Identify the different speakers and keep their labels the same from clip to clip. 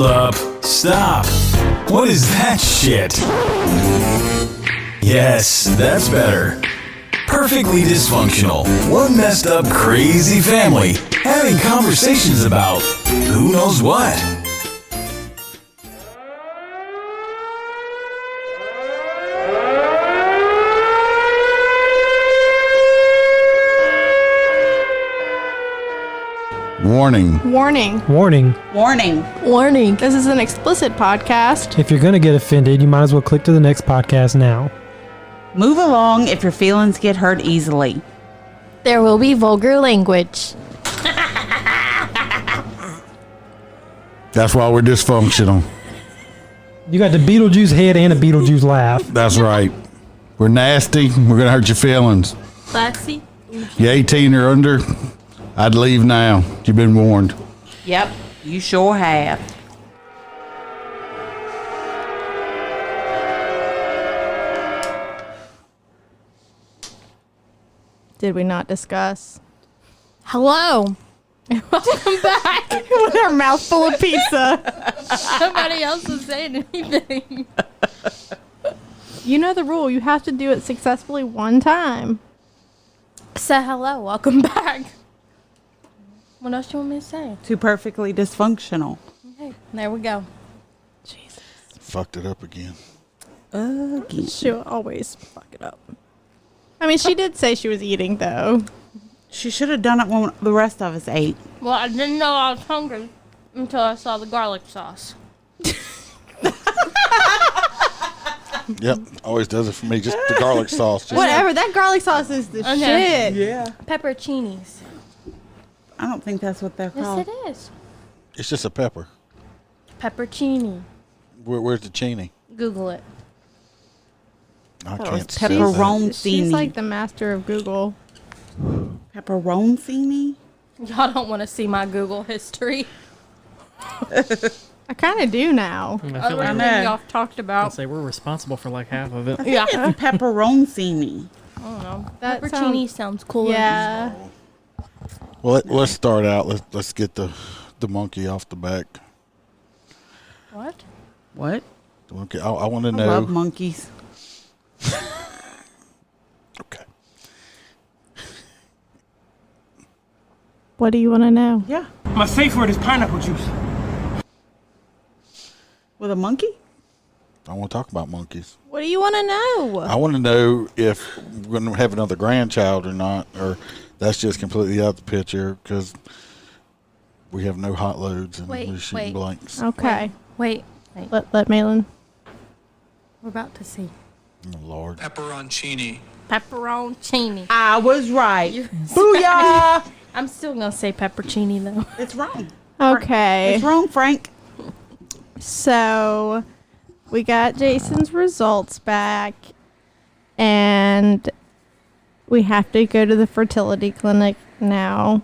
Speaker 1: up. Stop. What is that shit? Yes, that's better. Perfectly dysfunctional. One messed up, crazy family having conversations about who knows what.
Speaker 2: Warning.
Speaker 3: Warning.
Speaker 4: Warning.
Speaker 5: Warning.
Speaker 3: Warning. This is an explicit podcast.
Speaker 4: If you're going to get offended, you might as well click to the next podcast now.
Speaker 5: Move along if your feelings get hurt easily.
Speaker 6: There will be vulgar language.
Speaker 2: That's why we're dysfunctional.
Speaker 4: You got the Beetlejuice head and a Beetlejuice laugh.
Speaker 2: That's right. We're nasty. We're going to hurt your feelings.
Speaker 6: Classy.
Speaker 2: You 18 or under, I'd leave now. You've been warned.
Speaker 5: Yep, you sure have.
Speaker 3: Did we not discuss?
Speaker 6: Hello. Welcome back.
Speaker 3: With our mouth full of pizza.
Speaker 6: Nobody else is saying anything.
Speaker 3: You know the rule. You have to do it successfully one time.
Speaker 6: So hello. Welcome back. What else do you want me to say?
Speaker 5: Too perfectly dysfunctional.
Speaker 6: Okay, there we go.
Speaker 2: Fucked it up again.
Speaker 5: Again.
Speaker 3: She'll always fuck it up. I mean, she did say she was eating, though.
Speaker 5: She should have done it when the rest of us ate.
Speaker 6: Well, I didn't know I was hungry until I saw the garlic sauce.
Speaker 2: Yep. Always does it for me. Just the garlic sauce. Just
Speaker 3: Whatever. That garlic sauce is the
Speaker 6: Okay.
Speaker 3: shit.
Speaker 5: Yeah.
Speaker 6: Pepperoncinis.
Speaker 5: I don't think that's what they're called.
Speaker 6: Yes, it is.
Speaker 2: It's just a pepper.
Speaker 6: Pepperoncini.
Speaker 2: Where's the chini?
Speaker 6: Google it.
Speaker 2: I
Speaker 5: was
Speaker 2: can't say that.
Speaker 5: pepperoni.
Speaker 3: She's like the master of Google.
Speaker 5: Pepperoncini?
Speaker 6: Y'all don't want to see my Google history.
Speaker 3: I kind of do now.
Speaker 4: I feel
Speaker 6: Other
Speaker 4: like
Speaker 6: than
Speaker 5: know.
Speaker 6: y'all talked
Speaker 4: I'd
Speaker 6: about.
Speaker 4: say we're responsible for like half of it.
Speaker 6: Yeah.
Speaker 5: It's pepperoncini.
Speaker 6: I don't know.
Speaker 3: That
Speaker 6: Pepperoncini sounds cooler.
Speaker 3: Yeah.
Speaker 2: Well, let's start out. Let's get the monkey off the back.
Speaker 6: What?
Speaker 5: What?
Speaker 2: The monkey. I want to
Speaker 5: I
Speaker 2: know.
Speaker 5: love monkeys.
Speaker 2: Okay.
Speaker 3: What do you want to know?
Speaker 5: Yeah.
Speaker 7: My safe word is pineapple juice.
Speaker 5: With a monkey?
Speaker 2: I want to talk about monkeys.
Speaker 3: What do you want to know?
Speaker 2: I want to know if we're going to have another grandchild or not, or that's just completely out the picture because we have no hot loads and we're shooting blanks.
Speaker 3: Okay.
Speaker 6: Wait.
Speaker 3: Let Malin.
Speaker 6: We're about to see.
Speaker 2: Oh, Lord.
Speaker 8: Pepperoncini.
Speaker 6: Pepperoncini.
Speaker 5: I was right.
Speaker 6: You're-
Speaker 5: Booyah!
Speaker 6: I'm still going to say pepperoncini, though.
Speaker 5: It's wrong.
Speaker 3: Okay.
Speaker 5: It's wrong, Frank.
Speaker 3: So we got Jason's results back, and we have to go to the fertility clinic now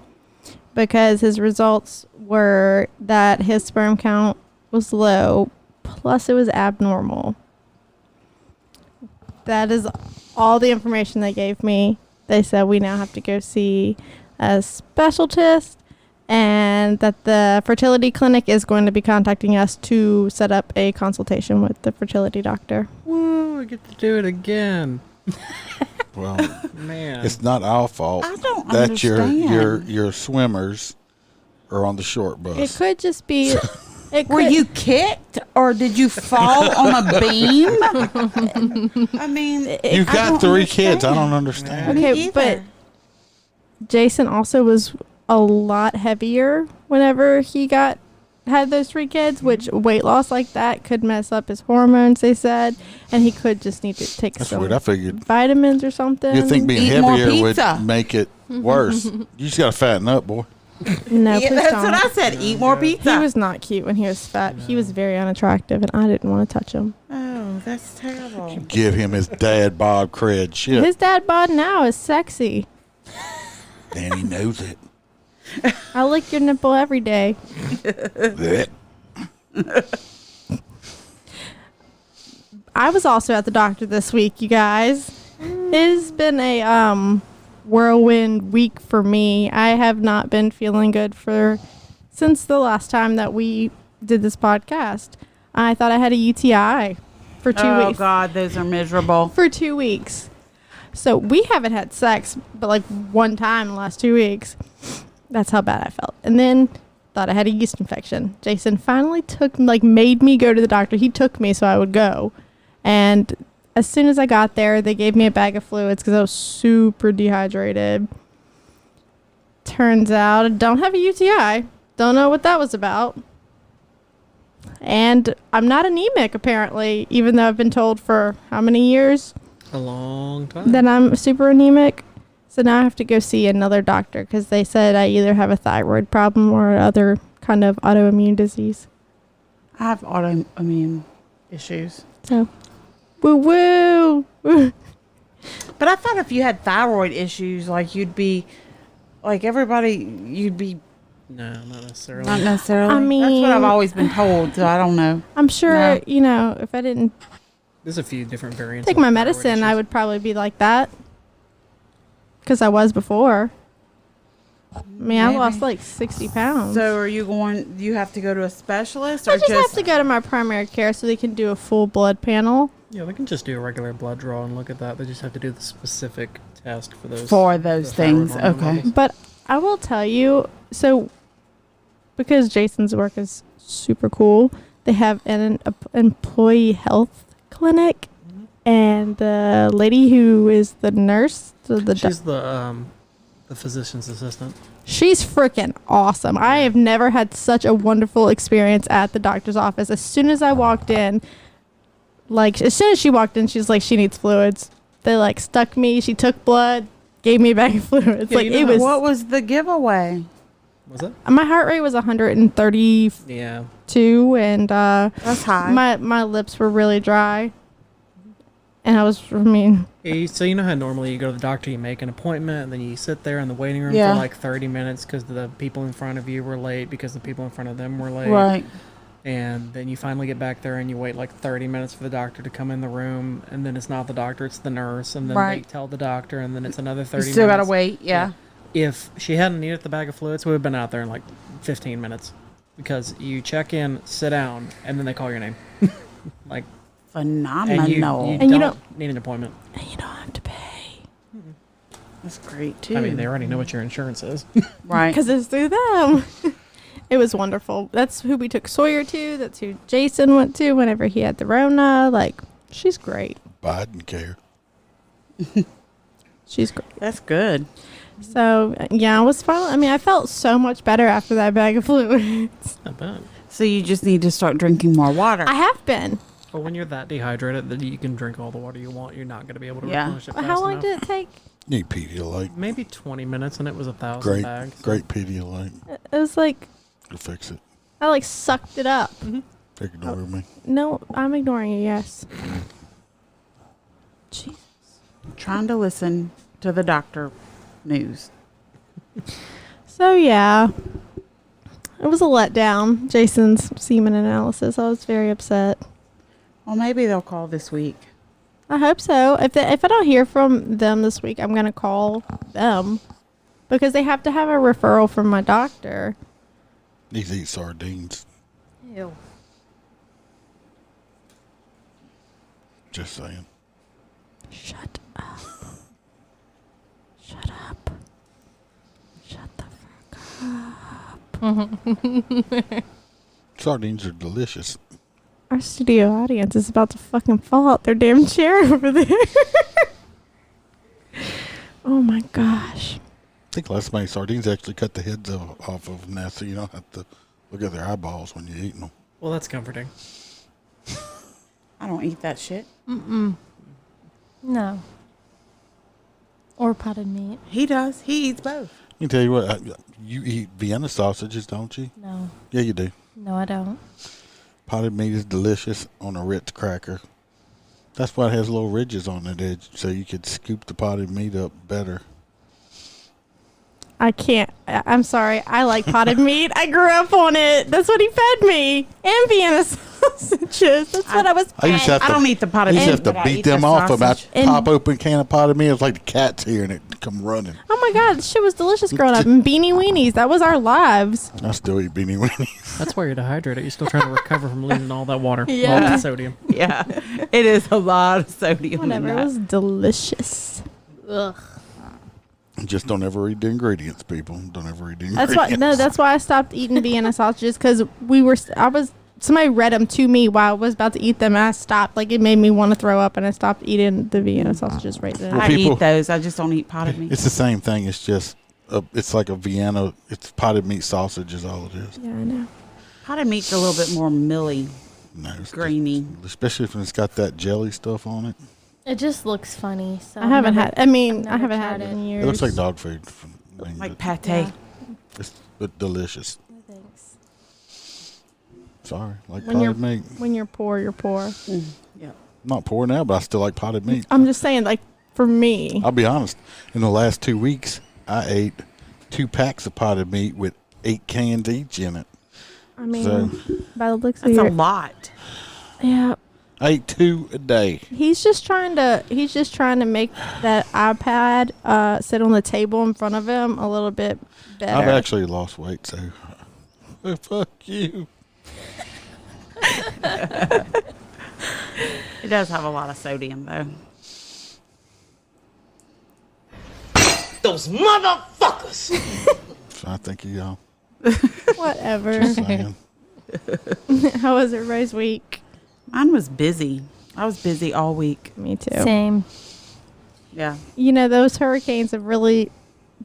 Speaker 3: because his results were that his sperm count was low, plus it was abnormal. That is all the information they gave me. They said we now have to go see a specialist, and that the fertility clinic is going to be contacting us to set up a consultation with the fertility doctor.
Speaker 4: Woo, I get to do it again.
Speaker 2: Well,
Speaker 4: Man.
Speaker 2: it's not our fault.
Speaker 5: I don't
Speaker 2: that
Speaker 5: understand.
Speaker 2: your swimmers are on the short bus.
Speaker 3: It could just be.
Speaker 5: Were you kicked or did you fall on a beam? I mean,
Speaker 2: You've
Speaker 5: I
Speaker 2: got
Speaker 5: don't
Speaker 2: 3 kids. I
Speaker 5: understand.
Speaker 2: don't understand.
Speaker 5: Me
Speaker 3: Okay,
Speaker 5: either.
Speaker 3: but Jason also was a lot heavier whenever he had those 3 kids, which weight loss like that could mess up his hormones, they said, and he could just need to take
Speaker 2: That's
Speaker 3: some
Speaker 2: weird. I figured
Speaker 3: vitamins or something.
Speaker 2: you'd think being
Speaker 5: Eat more
Speaker 2: heavier
Speaker 5: pizza.
Speaker 2: would make it worse. You just got to fatten up, boy.
Speaker 3: No,
Speaker 5: Yeah,
Speaker 3: please
Speaker 5: that's
Speaker 3: don't.
Speaker 5: what I said. Eat more pizza.
Speaker 3: He was not cute when he was fat. He was very unattractive, and I didn't want to touch him.
Speaker 5: Oh, that's terrible.
Speaker 2: Give him his dad bod cred. Shit.
Speaker 3: His dad bod now is sexy.
Speaker 2: And he knows it.
Speaker 3: I lick your nipple every day.
Speaker 2: Blech.
Speaker 3: I was also at the doctor this week, you guys. It's been a whirlwind week for me. I have not been feeling good since the last time that we did this podcast. I thought I had a UTI for 2
Speaker 5: Oh
Speaker 3: weeks.
Speaker 5: God, those are miserable.
Speaker 3: For 2 weeks. So we haven't had sex, but like one time in the last 2 weeks. That's how bad I felt. And then thought I had a yeast infection. Jason finally made me go to the doctor. He took me so I would go. And as soon as I got there, they gave me a bag of fluids because I was super dehydrated. Turns out I don't have a UTI. Don't know what that was about. And I'm not anemic, apparently, even though I've been told for how many years
Speaker 8: A long time.
Speaker 3: that I'm super anemic. So now I have to go see another doctor because they said I either have a thyroid problem or other kind of autoimmune disease.
Speaker 5: I have autoimmune issues.
Speaker 3: So, woo woo.
Speaker 5: But I thought if you had thyroid issues, like you'd be, like everybody, you'd be
Speaker 8: No, not necessarily.
Speaker 5: not necessarily.
Speaker 3: I
Speaker 5: That's what I've
Speaker 3: mean-
Speaker 5: always been told. So I don't know.
Speaker 3: I'm sure,
Speaker 5: No.
Speaker 3: if I didn't
Speaker 8: There's a few different variants.
Speaker 3: take
Speaker 8: of
Speaker 3: my
Speaker 8: thyroid
Speaker 3: medicine, I
Speaker 8: issues.
Speaker 3: would probably be like that. Because I was before. I mean, I
Speaker 5: Maybe.
Speaker 3: lost like 60 pounds.
Speaker 5: So are you going? You have to go to a specialist, or
Speaker 3: I just have to go to my primary care so they can do a full blood panel.
Speaker 8: Yeah, they can just do a regular blood draw and look at that. They just have to do the specific test for those.
Speaker 5: for those
Speaker 8: the thyroid
Speaker 5: things?
Speaker 8: hormone
Speaker 5: Okay.
Speaker 8: levels.
Speaker 3: But I will tell you, so because Jason's work is super cool, they have an employee health clinic, and the lady who is the nurse,
Speaker 8: She's the physician's assistant.
Speaker 3: she's freaking awesome. I have never had such a wonderful experience at the doctor's office. As soon as I walked in, as soon as she walked in, she's like, she needs fluids. They stuck me. She took blood, gave me a bag of fluids.
Speaker 8: Yeah,
Speaker 3: Like
Speaker 8: you know
Speaker 3: it
Speaker 8: how-
Speaker 3: was.
Speaker 5: What was the giveaway?
Speaker 8: Was it?
Speaker 3: My heart rate was 132,
Speaker 8: Yeah.
Speaker 3: and
Speaker 5: That's high.
Speaker 3: my lips were really dry. And
Speaker 8: So you know how normally you go to the doctor, you make an appointment, and then you sit there in the waiting room
Speaker 5: Yeah.
Speaker 8: for like 30 minutes because the people in front of you were late because the people in front of them were late.
Speaker 5: Right.
Speaker 8: And then you finally get back there and you wait like 30 minutes for the doctor to come in the room, and then it's not the doctor, it's the nurse, and then
Speaker 5: Right.
Speaker 8: they tell the doctor, and then it's another
Speaker 5: You
Speaker 8: 30
Speaker 5: still gotta
Speaker 8: minutes.
Speaker 5: wait. Yeah.
Speaker 8: If she hadn't needed the bag of fluids, we would have been out there in like 15 minutes because you check in, sit down, and then they call your name. Like,
Speaker 5: Phenomenal.
Speaker 8: and you
Speaker 3: And you
Speaker 8: don't need an appointment.
Speaker 3: you don't have to pay.
Speaker 5: That's great too.
Speaker 8: I mean, they already know what your insurance is.
Speaker 5: right.
Speaker 3: Because it's through them. It was wonderful. That's who we took Sawyer to. That's who Jason went to whenever he had the Rona. She's great.
Speaker 2: Biden care.
Speaker 3: She's great.
Speaker 5: That's good.
Speaker 3: So, yeah, I was fine. I mean, I felt so much better after that bag of fluids.
Speaker 8: Not bad.
Speaker 5: So you just need to start drinking more water.
Speaker 3: I have been.
Speaker 8: But when you're that dehydrated that you can drink all the water you want, you're not going to be able to
Speaker 5: Yeah.
Speaker 8: replenish it fast
Speaker 3: How long
Speaker 8: enough.
Speaker 3: did it take?
Speaker 2: Need Pedialyte.
Speaker 8: Maybe 20 minutes, and it was 1,000
Speaker 2: Great,
Speaker 8: bags.
Speaker 2: great Pedialyte
Speaker 3: It was like,
Speaker 2: to fix it.
Speaker 3: I sucked it up.
Speaker 2: Ignore me.
Speaker 3: No, I'm ignoring you, yes. Jeez.
Speaker 5: Trying to listen to the doctor news.
Speaker 3: So, yeah. It was a letdown, Jason's semen analysis. I was very upset.
Speaker 5: Well, maybe they'll call this week.
Speaker 3: I hope so. If I don't hear from them this week, I'm going to call them because they have to have a referral from my doctor.
Speaker 2: Needs to eat sardines.
Speaker 6: Ew.
Speaker 2: Just saying.
Speaker 3: Shut up. Shut up. Shut the fuck up.
Speaker 2: Sardines are delicious.
Speaker 3: Our studio audience is about to fucking fall out their damn chair over there. Oh my gosh.
Speaker 2: I think last night sardines actually cut the heads off of them now, so you don't have to look at their eyeballs when you're eating them.
Speaker 8: Well, that's comforting.
Speaker 5: I don't eat that shit.
Speaker 6: No. Or potted meat.
Speaker 5: He does. He eats both.
Speaker 2: Let me tell you what, you eat Vienna sausages, don't you?
Speaker 6: No.
Speaker 2: Yeah, you do.
Speaker 6: No, I don't.
Speaker 2: Potted meat is delicious on a Ritz cracker. That's why it has little ridges on the edge, so you could scoop the potted meat up better.
Speaker 3: I can't. I'm sorry. I like potted meat. I grew up on it. That's what he fed me. And Vienna sausages. sausages. That's what I was.
Speaker 2: I used to have
Speaker 5: I
Speaker 2: to,
Speaker 5: don't eat the potted
Speaker 2: I used to
Speaker 5: meat.
Speaker 2: have to
Speaker 5: but I
Speaker 2: beat
Speaker 5: eat the
Speaker 2: them off about
Speaker 5: sausage.
Speaker 3: And-
Speaker 2: pop open can of potted meat. It was like the cat's here and it come running.
Speaker 3: Oh my god, this shit was delicious growing up. And beanie weenies, that was our lives.
Speaker 2: I still eat beanie weenies.
Speaker 8: That's why you're dehydrated. You're still trying to recover from losing all that water, all
Speaker 3: Yeah.
Speaker 8: that sodium.
Speaker 5: Yeah, it is a lot of sodium.
Speaker 3: Whatever,
Speaker 5: in
Speaker 3: it
Speaker 5: that.
Speaker 3: was delicious.
Speaker 6: Ugh.
Speaker 2: Just don't ever eat the ingredients, people. Don't ever eat the
Speaker 3: That's
Speaker 2: ingredients.
Speaker 3: why. No, that's why I stopped eating Vienna sausages because somebody read them to me while I was about to eat them, and I stopped. Like it made me want to throw up, and I stopped eating the Vienna sausages right then.
Speaker 2: Well,
Speaker 5: I
Speaker 2: people-
Speaker 5: eat those. I just don't eat potted meat.
Speaker 2: It's the same thing. It's just, it's like a Vienna. It's potted meat sausage is all it is.
Speaker 3: Yeah, I know.
Speaker 5: Potted meat's a little bit more milly,
Speaker 2: No, it's
Speaker 5: grainy.
Speaker 2: especially if it's got that jelly stuff on it.
Speaker 6: It just looks funny. So
Speaker 3: I haven't had. I mean,
Speaker 6: I've
Speaker 3: I
Speaker 6: never
Speaker 3: haven't
Speaker 6: tried
Speaker 3: had it
Speaker 6: it.
Speaker 3: in years.
Speaker 2: It looks like dog food.
Speaker 5: Like pate.
Speaker 6: Yeah.
Speaker 2: It's but delicious.
Speaker 6: Thanks.
Speaker 2: Sorry, like
Speaker 3: When you're-
Speaker 2: potted meat.
Speaker 3: When you're poor, you're poor.
Speaker 5: Yeah.
Speaker 2: I'm not poor now, but I still like potted meat.
Speaker 3: I'm just saying, like for me,
Speaker 2: I'll be honest. In the last 2 weeks, I ate 2 packs of potted meat with 8 cans each in it.
Speaker 3: I mean,
Speaker 2: So
Speaker 3: by the looks of
Speaker 5: That's a
Speaker 3: your,
Speaker 5: lot.
Speaker 3: yeah,
Speaker 2: I ate 2 a day.
Speaker 3: he's just trying to make that iPad sit on the table in front of him a little bit better.
Speaker 2: I've actually lost weight, so fuck you.
Speaker 5: It does have a lot of sodium, though.
Speaker 7: Those motherfuckers!
Speaker 2: So I think y'all
Speaker 3: Whatever.
Speaker 2: saying.
Speaker 3: How was everybody's week?
Speaker 5: Mine was busy. I was busy all week.
Speaker 3: Me too.
Speaker 6: Same.
Speaker 5: Yeah.
Speaker 3: You know, those hurricanes have really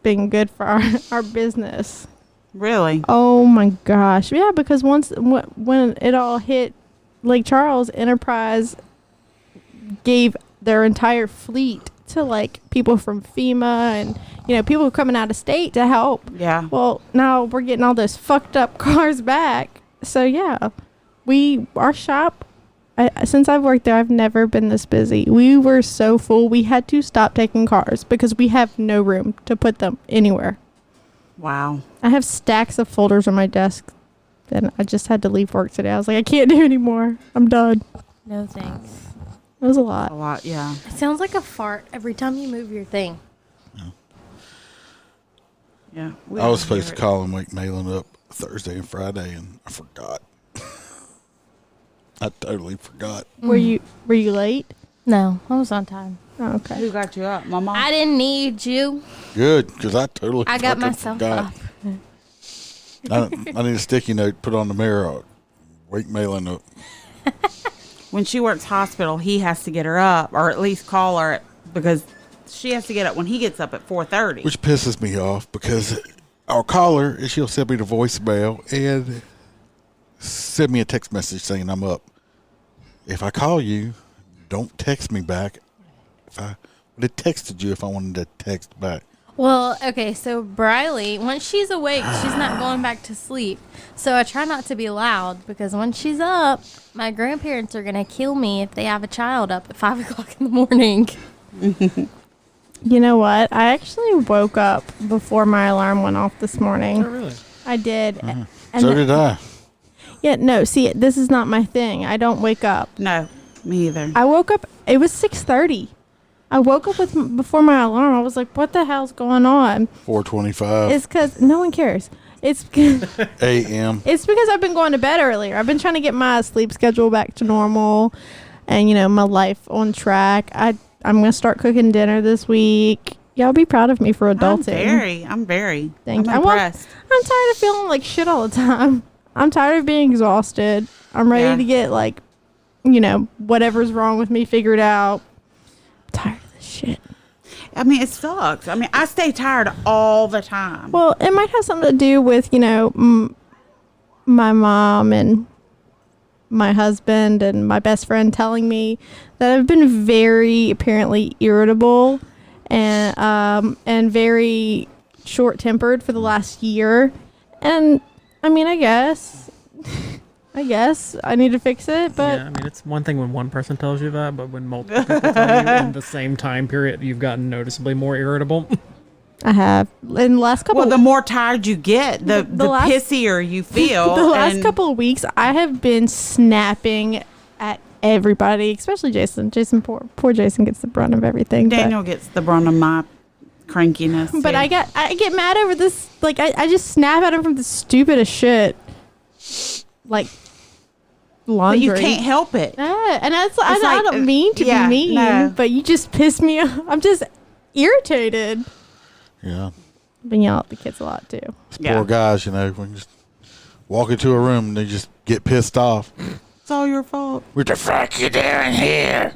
Speaker 3: been good for our business.
Speaker 5: Really?
Speaker 3: Oh my gosh. Yeah, because when it all hit Lake Charles, Enterprise gave their entire fleet to like people from FEMA and, you know, people coming out of state to help.
Speaker 5: Yeah.
Speaker 3: Well, now we're getting all those fucked up cars back. So yeah, our shop, since I've worked there, I've never been this busy. We were so full. We had to stop taking cars because we have no room to put them anywhere.
Speaker 5: Wow.
Speaker 3: I have stacks of folders on my desk. And I just had to leave work today. I was like, I can't do anymore. I'm done.
Speaker 6: No thanks.
Speaker 3: It was a
Speaker 5: A
Speaker 3: lot.
Speaker 5: lot, yeah.
Speaker 6: It sounds like a fart every time you move your thing.
Speaker 5: Yeah.
Speaker 2: I was supposed to call and wake Malin up Thursday and Friday, and I forgot. I totally forgot.
Speaker 3: Were you late?
Speaker 6: No, I was on time.
Speaker 3: Oh, okay.
Speaker 5: Who got you up? My mom?
Speaker 6: I didn't need you.
Speaker 2: Good, because I totally
Speaker 6: I got
Speaker 2: fucking
Speaker 6: myself
Speaker 2: forgot.
Speaker 6: up.
Speaker 2: I need a sticky note put on the mirror. Wake Malin up.
Speaker 5: When she works hospital, he has to get her up, or at least call her, because she has to get up when he gets up at 4:30.
Speaker 2: Which pisses me off because I'll call her and she'll send me the voicemail and send me a text message saying I'm up. If I call you, don't text me back. If I would have texted you if I wanted to text back.
Speaker 6: Well, okay, so Briley, once she's awake, she's not going back to sleep. So I try not to be loud because when she's up, my grandparents are going to kill me if they have a child up at 5 o'clock in the morning.
Speaker 3: You know what? I actually woke up before my alarm went off this morning.
Speaker 8: Oh, really?
Speaker 3: I did. And
Speaker 2: So did I.
Speaker 3: Yeah, no, see, this is not my thing. I don't wake up.
Speaker 5: No, me either.
Speaker 3: I woke up, it was 6:30. I woke up before my alarm. I was like, what the hell's going on?
Speaker 2: 4:25
Speaker 3: It's because no one cares. It's
Speaker 2: a.m.
Speaker 3: It's because I've been going to bed earlier. I've been trying to get my sleep schedule back to normal and, you know, my life on track. I'm going to start cooking dinner this week. Y'all be proud of me for adulting.
Speaker 5: I'm very.
Speaker 3: Thank
Speaker 5: I'm
Speaker 3: you.
Speaker 5: impressed.
Speaker 3: I'm tired of feeling like shit all the time. I'm tired of being exhausted. I'm ready
Speaker 5: Yeah.
Speaker 3: to get, like, you know, whatever's wrong with me figured out. I'm tired of this shit.
Speaker 5: I mean, it sucks. I mean, I stay tired all the time.
Speaker 3: Well, it might have something to do with, you know, my mom and my husband and my best friend telling me that I've been very apparently irritable and very short-tempered for the last year. And I mean, I guess I need to fix it, but
Speaker 8: Yeah, I mean, it's one thing when one person tells you that, but when multiple people tell you in the same time period, you've gotten noticeably more irritable.
Speaker 3: I have. In the last couple
Speaker 5: Well, the more tired you get, the
Speaker 3: last-
Speaker 5: pissier you feel.
Speaker 3: the last
Speaker 5: and
Speaker 3: couple of weeks, I have been snapping at everybody, especially Jason. Poor Jason gets the brunt of everything.
Speaker 5: Daniel gets the brunt of my crankiness.
Speaker 3: But
Speaker 5: too.
Speaker 3: I get mad over this. Like I just snap at him from the stupidest shit. Like
Speaker 5: But
Speaker 3: laundry.
Speaker 5: you can't help it.
Speaker 3: And I
Speaker 5: like,
Speaker 3: don't mean to
Speaker 5: yeah,
Speaker 3: be mean,
Speaker 5: no.
Speaker 3: but you just piss me off. I'm just irritated.
Speaker 2: Yeah.
Speaker 3: But yell at the kids a lot too.
Speaker 5: Yeah.
Speaker 2: Poor guys, when you just walk into a room and they just get pissed off.
Speaker 5: It's all your fault.
Speaker 2: What the fuck you doing here?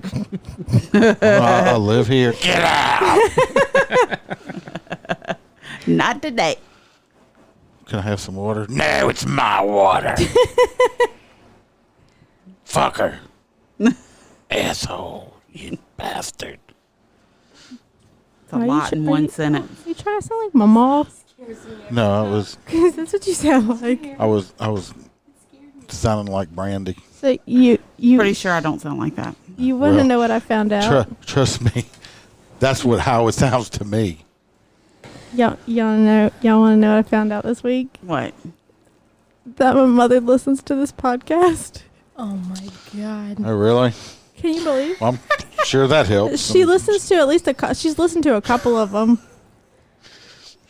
Speaker 2: I live here. Get out.
Speaker 5: Not today.
Speaker 2: Can I have some water? No, it's my water. Fucker. Asshole. You bastard.
Speaker 5: It's a lot in one sentence.
Speaker 3: You trying to sound like my mom?
Speaker 2: No, I was
Speaker 3: That's what you sound like.
Speaker 2: I was sounding like Brandy.
Speaker 3: So you
Speaker 5: Pretty sure I don't sound like that.
Speaker 3: you want to
Speaker 2: Well,
Speaker 3: know what I found out?
Speaker 2: Trust me. That's how it sounds to me.
Speaker 3: Y'all want to know what I found out this week?
Speaker 5: What?
Speaker 3: That my mother listens to this podcast.
Speaker 6: Oh my god.
Speaker 2: Oh, really?
Speaker 3: Can you believe?
Speaker 2: Well, I'm sure that helps.
Speaker 3: She listens to at least she's listened to a couple of them.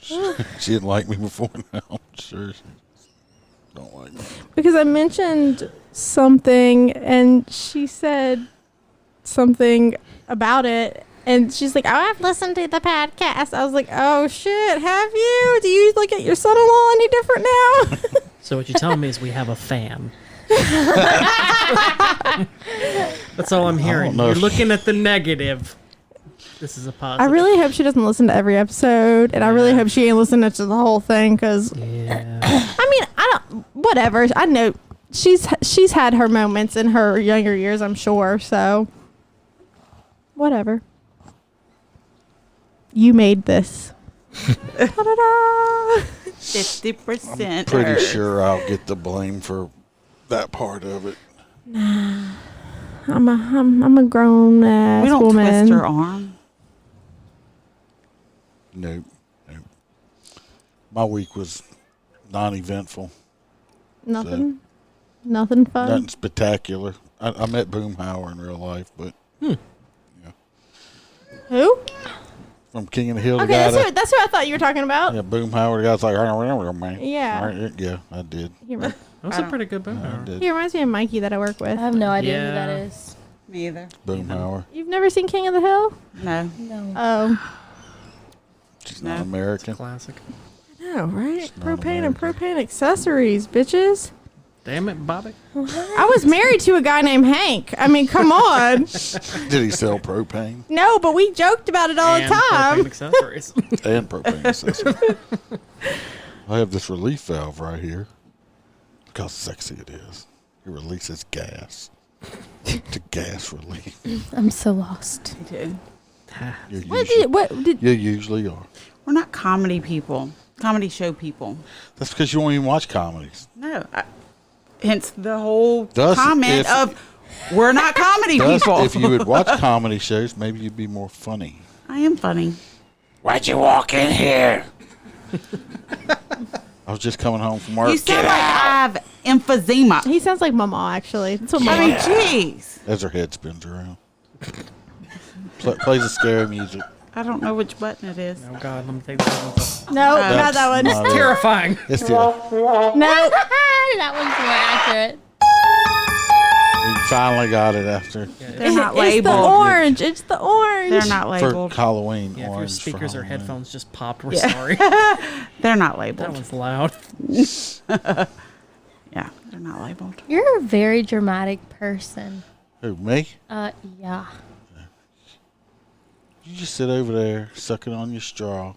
Speaker 2: She didn't like me before now. I'm sure she don't like me.
Speaker 3: Because I mentioned something and she said something about it. And she's like, oh, I've listened to the podcast. I was like, oh, shit, have you? Do you look at your son-in-law any different now?
Speaker 8: So what you're telling me is we have a fan. That's all I'm hearing.
Speaker 2: know
Speaker 8: You're
Speaker 2: if-
Speaker 8: looking at the negative. This is a
Speaker 3: I
Speaker 8: positive.
Speaker 3: really hope she doesn't listen to every episode. And I really hope she ain't listening to the whole thing because,
Speaker 8: Yeah.
Speaker 3: I mean, I don't, whatever. I know she's had her moments in her younger years, I'm sure. So, whatever. You made this. Ta-da-da.
Speaker 5: 50%.
Speaker 2: Pretty sure I'll get the blame for that part of it.
Speaker 3: I'm a grown ass
Speaker 5: We don't
Speaker 3: woman.
Speaker 5: twist her arm.
Speaker 2: Nope. My week was non-eventful.
Speaker 3: Nothing fun.
Speaker 2: Nothing spectacular. I met Boomhauer in real life, but
Speaker 3: Who?
Speaker 2: from King of the Hill, the
Speaker 3: Okay,
Speaker 2: guy
Speaker 3: that's who I thought you were talking about.
Speaker 2: yeah, Boomhauer, the guy's like, man.
Speaker 3: Yeah.
Speaker 2: Yeah, I did.
Speaker 3: He,
Speaker 8: That was a pretty good boom.
Speaker 2: I did.
Speaker 3: reminds me of Mikey that I work
Speaker 6: I
Speaker 3: with.
Speaker 6: have no idea who that
Speaker 8: Yeah.
Speaker 6: is.
Speaker 5: Me either.
Speaker 2: Boomhauer.
Speaker 3: You've never seen King of the Hill?
Speaker 5: No.
Speaker 6: No.
Speaker 3: Oh.
Speaker 2: She's not
Speaker 5: No.
Speaker 2: American.
Speaker 8: Classic.
Speaker 3: No, right?
Speaker 2: not
Speaker 3: Propane and propane accessories, bitches.
Speaker 8: Damn it, Bobby.
Speaker 3: I was married to a guy named Hank. I mean, come on.
Speaker 2: Did he sell propane
Speaker 3: No, but we joked about it all
Speaker 8: And
Speaker 3: the time.
Speaker 8: propane accessories.
Speaker 2: and propane accessories? I have this relief valve right here. Look how sexy it is. It releases gas. To gas relief.
Speaker 6: I'm so lost.
Speaker 5: Me too.
Speaker 2: You usually are.
Speaker 5: We're not comedy people. Comedy show people.
Speaker 2: That's because you won't even watch comedies.
Speaker 5: No. Hence the whole
Speaker 2: Thus,
Speaker 5: comment
Speaker 2: if-
Speaker 5: of we're not comedy
Speaker 2: Thus,
Speaker 5: people.
Speaker 2: if you would watch comedy shows, maybe you'd be more funny.
Speaker 5: I am funny.
Speaker 2: Why'd you walk in here? I was just coming home from work.
Speaker 5: You sound like I have emphysema.
Speaker 3: He sounds like Mama, actually. That's what
Speaker 5: I
Speaker 3: Mama
Speaker 5: mean, jeez.
Speaker 2: As her head spins around. Plays a scary music.
Speaker 5: I don't know which button it is.
Speaker 8: Oh God, let me take that one.
Speaker 3: No, not that one.
Speaker 2: not it.
Speaker 8: Terrifying.
Speaker 2: It's the,
Speaker 3: No.
Speaker 6: That one's more accurate.
Speaker 2: you finally got it after
Speaker 5: They're not
Speaker 3: It's the
Speaker 5: labeled.
Speaker 3: orange. It's the orange.
Speaker 5: They're not
Speaker 2: for
Speaker 5: labeled.
Speaker 2: Halloween.
Speaker 8: Yeah, if your
Speaker 2: orange for
Speaker 8: speakers or
Speaker 2: Halloween.
Speaker 8: headphones just popped, we're sorry.
Speaker 5: They're not
Speaker 8: That
Speaker 5: labeled.
Speaker 8: one's loud.
Speaker 5: Yeah, they're not labeled.
Speaker 6: You're a very dramatic person.
Speaker 2: Who, me?
Speaker 6: Yeah.
Speaker 2: You just sit over there sucking on your straw,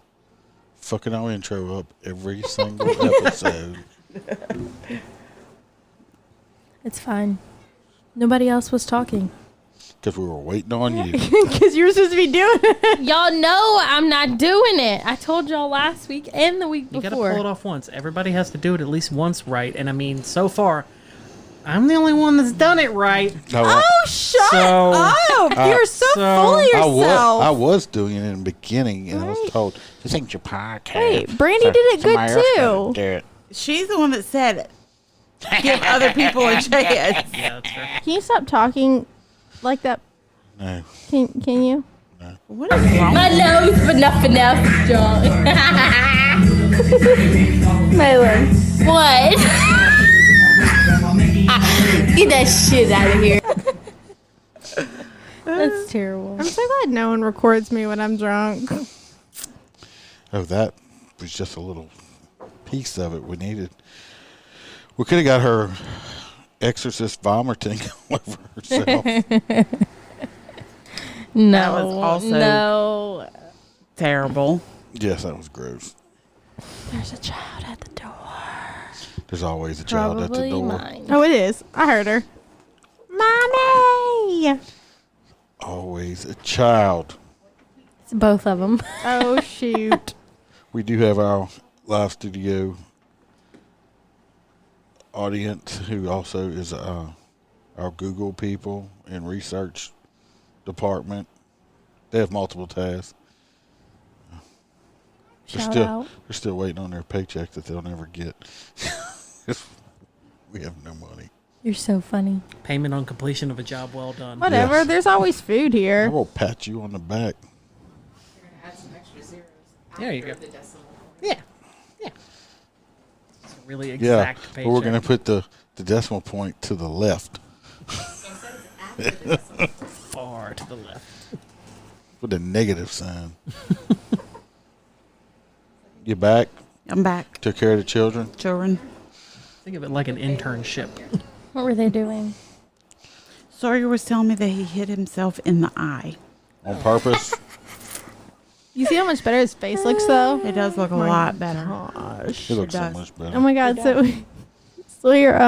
Speaker 2: fucking our intro up every single episode.
Speaker 6: It's fine. Nobody else was talking.
Speaker 2: Because we were waiting on you.
Speaker 3: Because you were supposed to be doing it.
Speaker 6: Y'all know I'm not doing it. I told y'all last week and the week
Speaker 8: You gotta pull it
Speaker 6: before.
Speaker 8: off once. Everybody has to do it at least once right. And I mean, so far, I'm the only one that's done it right.
Speaker 2: No,
Speaker 3: Oh, shut
Speaker 8: So-
Speaker 3: up! You're so full of yourself.
Speaker 2: I was doing it in the beginning, and I was
Speaker 3: Right.
Speaker 2: told, this ain't your podcast.
Speaker 3: Wait, Brandy did it good,
Speaker 2: Somebody else gotta
Speaker 3: too.
Speaker 2: do it."
Speaker 5: She's the one that said, "Give other people a chance."
Speaker 8: Yeah, that's fair.
Speaker 3: Can you stop talking like that?
Speaker 2: No.
Speaker 3: Can you?
Speaker 5: What is wrong?
Speaker 6: My nose, but nothing else, John.
Speaker 3: Malin.
Speaker 6: What? Get that shit out of here. That's terrible.
Speaker 3: I'm so glad no one records me when I'm drunk.
Speaker 2: Oh, that was just a little piece of it we needed. We could have got her exorcist vomiting all over herself.
Speaker 6: No,
Speaker 5: That was also-
Speaker 6: no.
Speaker 5: Terrible.
Speaker 2: Yes, that was gross.
Speaker 3: There's a child at the door.
Speaker 2: There's always a child at the
Speaker 6: Probably
Speaker 2: door.
Speaker 6: mine.
Speaker 3: Oh, it is. I heard her. Mommy!
Speaker 2: Always a child.
Speaker 6: It's both of them.
Speaker 3: Oh, shoot.
Speaker 2: We do have our live studio audience who also is our Google people and research department. They have multiple tasks.
Speaker 3: Shout out.
Speaker 2: They're still waiting on their paycheck that they'll never get. We have no money.
Speaker 6: You're so funny.
Speaker 8: Payment on completion of a job well done.
Speaker 3: Whatever.
Speaker 2: Yes.
Speaker 3: There's always food
Speaker 2: I
Speaker 3: here.
Speaker 2: will pat you on the back.
Speaker 8: There you go. Yeah. Yeah. It's a really
Speaker 2: Yeah,
Speaker 8: exact
Speaker 2: but
Speaker 8: paycheck.
Speaker 2: we're going to put the decimal point to the left
Speaker 8: far to the left.
Speaker 2: with a negative sign. You back?
Speaker 5: I'm back.
Speaker 2: Took care of the children?
Speaker 5: Children.
Speaker 8: Think of it like an internship.
Speaker 6: What were they doing?
Speaker 5: Sawyer was telling me that he hit himself in the eye.
Speaker 2: On purpose?
Speaker 3: You see how much better his face looks, though?
Speaker 5: It does look a lot better.
Speaker 3: Gosh.
Speaker 2: It looks so
Speaker 5: does.
Speaker 2: much
Speaker 3: Oh
Speaker 2: better.
Speaker 3: my God. So your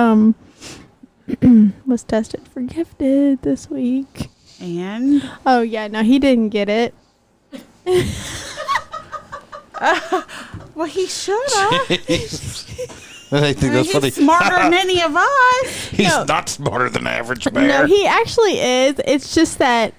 Speaker 3: was tested for gifted this week.
Speaker 5: And
Speaker 3: Oh yeah, no, he didn't get it.
Speaker 5: well, he should have.
Speaker 2: I think that's funny.
Speaker 5: He's smarter than any of us.
Speaker 2: He's
Speaker 3: No.
Speaker 2: not smarter than average bear.
Speaker 3: No, he actually is. It's just that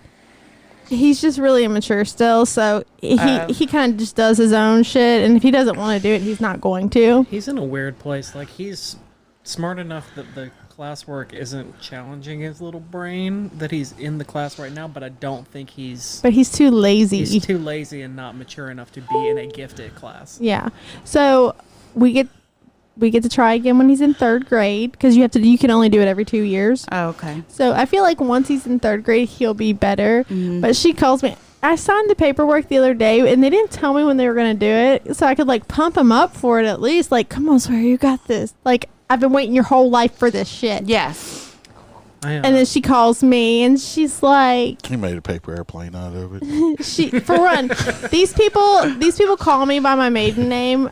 Speaker 3: he's just really immature still. So he kind of just does his own shit, and if he doesn't want to do it, he's not going to.
Speaker 8: He's in a weird place. Like, he's smart enough that the classwork isn't challenging his little brain, that he's in the class right now, but I don't think he's
Speaker 3: But he's too lazy.
Speaker 8: too lazy and not mature enough to be in a gifted class.
Speaker 3: Yeah. So we get to try again when he's in third grade because you can only do it every 2 years.
Speaker 5: Oh, okay.
Speaker 3: So I feel like once he's in third grade, he'll be better. But she calls me. I signed the paperwork the other day, and they didn't tell me when they were going to do it, so I could like pump him up for it at least. Like, come on, Sawyer, you got this. Like, I've been waiting your whole life for this shit.
Speaker 5: Yes.
Speaker 3: And then she calls me, and she's like,
Speaker 2: He made a paper airplane out of it.
Speaker 3: for one, these people call me by my maiden name,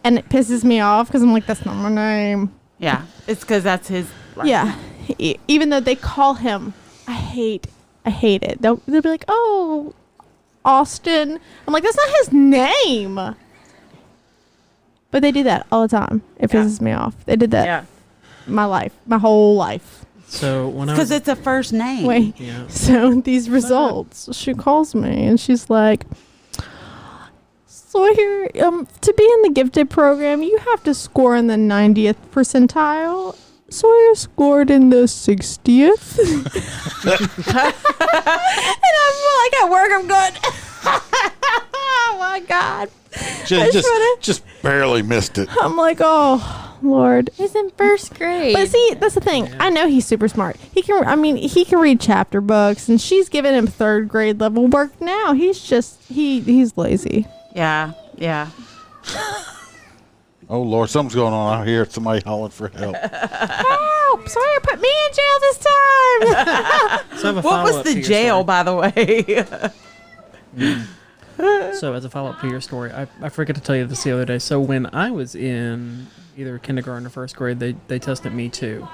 Speaker 3: and it pisses me off because I'm like, that's not my name.
Speaker 5: Yeah. It's because that's his.
Speaker 3: Yeah. Even though they call him, I hate it. They'll be like, oh, Austin. I'm like, that's not his name. But they do that all the time. It pisses me off. They did that
Speaker 5: Yeah.
Speaker 3: my whole life.
Speaker 8: So when I
Speaker 5: Because
Speaker 8: was,
Speaker 5: it's a first name.
Speaker 3: Wait.
Speaker 8: yeah,
Speaker 3: So these results, she calls me and she's like, Sawyer, to be in the gifted program, you have to score in the 90th percentile. Sawyer scored in the 60th. And I'm like at work, I'm going, oh my God.
Speaker 2: Just barely missed it.
Speaker 3: I'm like, oh, Lord.
Speaker 6: He's in first grade.
Speaker 3: But see, that's the thing. I know he's super smart. He can read chapter books, and she's giving him third grade level work now. He's just, he's lazy.
Speaker 5: Yeah. Yeah.
Speaker 2: Oh, Lord, something's going on out here. Somebody hollering for help.
Speaker 3: Help! Sawyer put me in jail this time.
Speaker 8: so I have a
Speaker 5: What was
Speaker 8: follow-up to
Speaker 5: the
Speaker 8: your
Speaker 5: jail,
Speaker 8: story.
Speaker 5: by the way?
Speaker 8: So as a follow-up to your story, I forgot to tell you this the other day. So when I was in either kindergarten or first grade, they tested me too.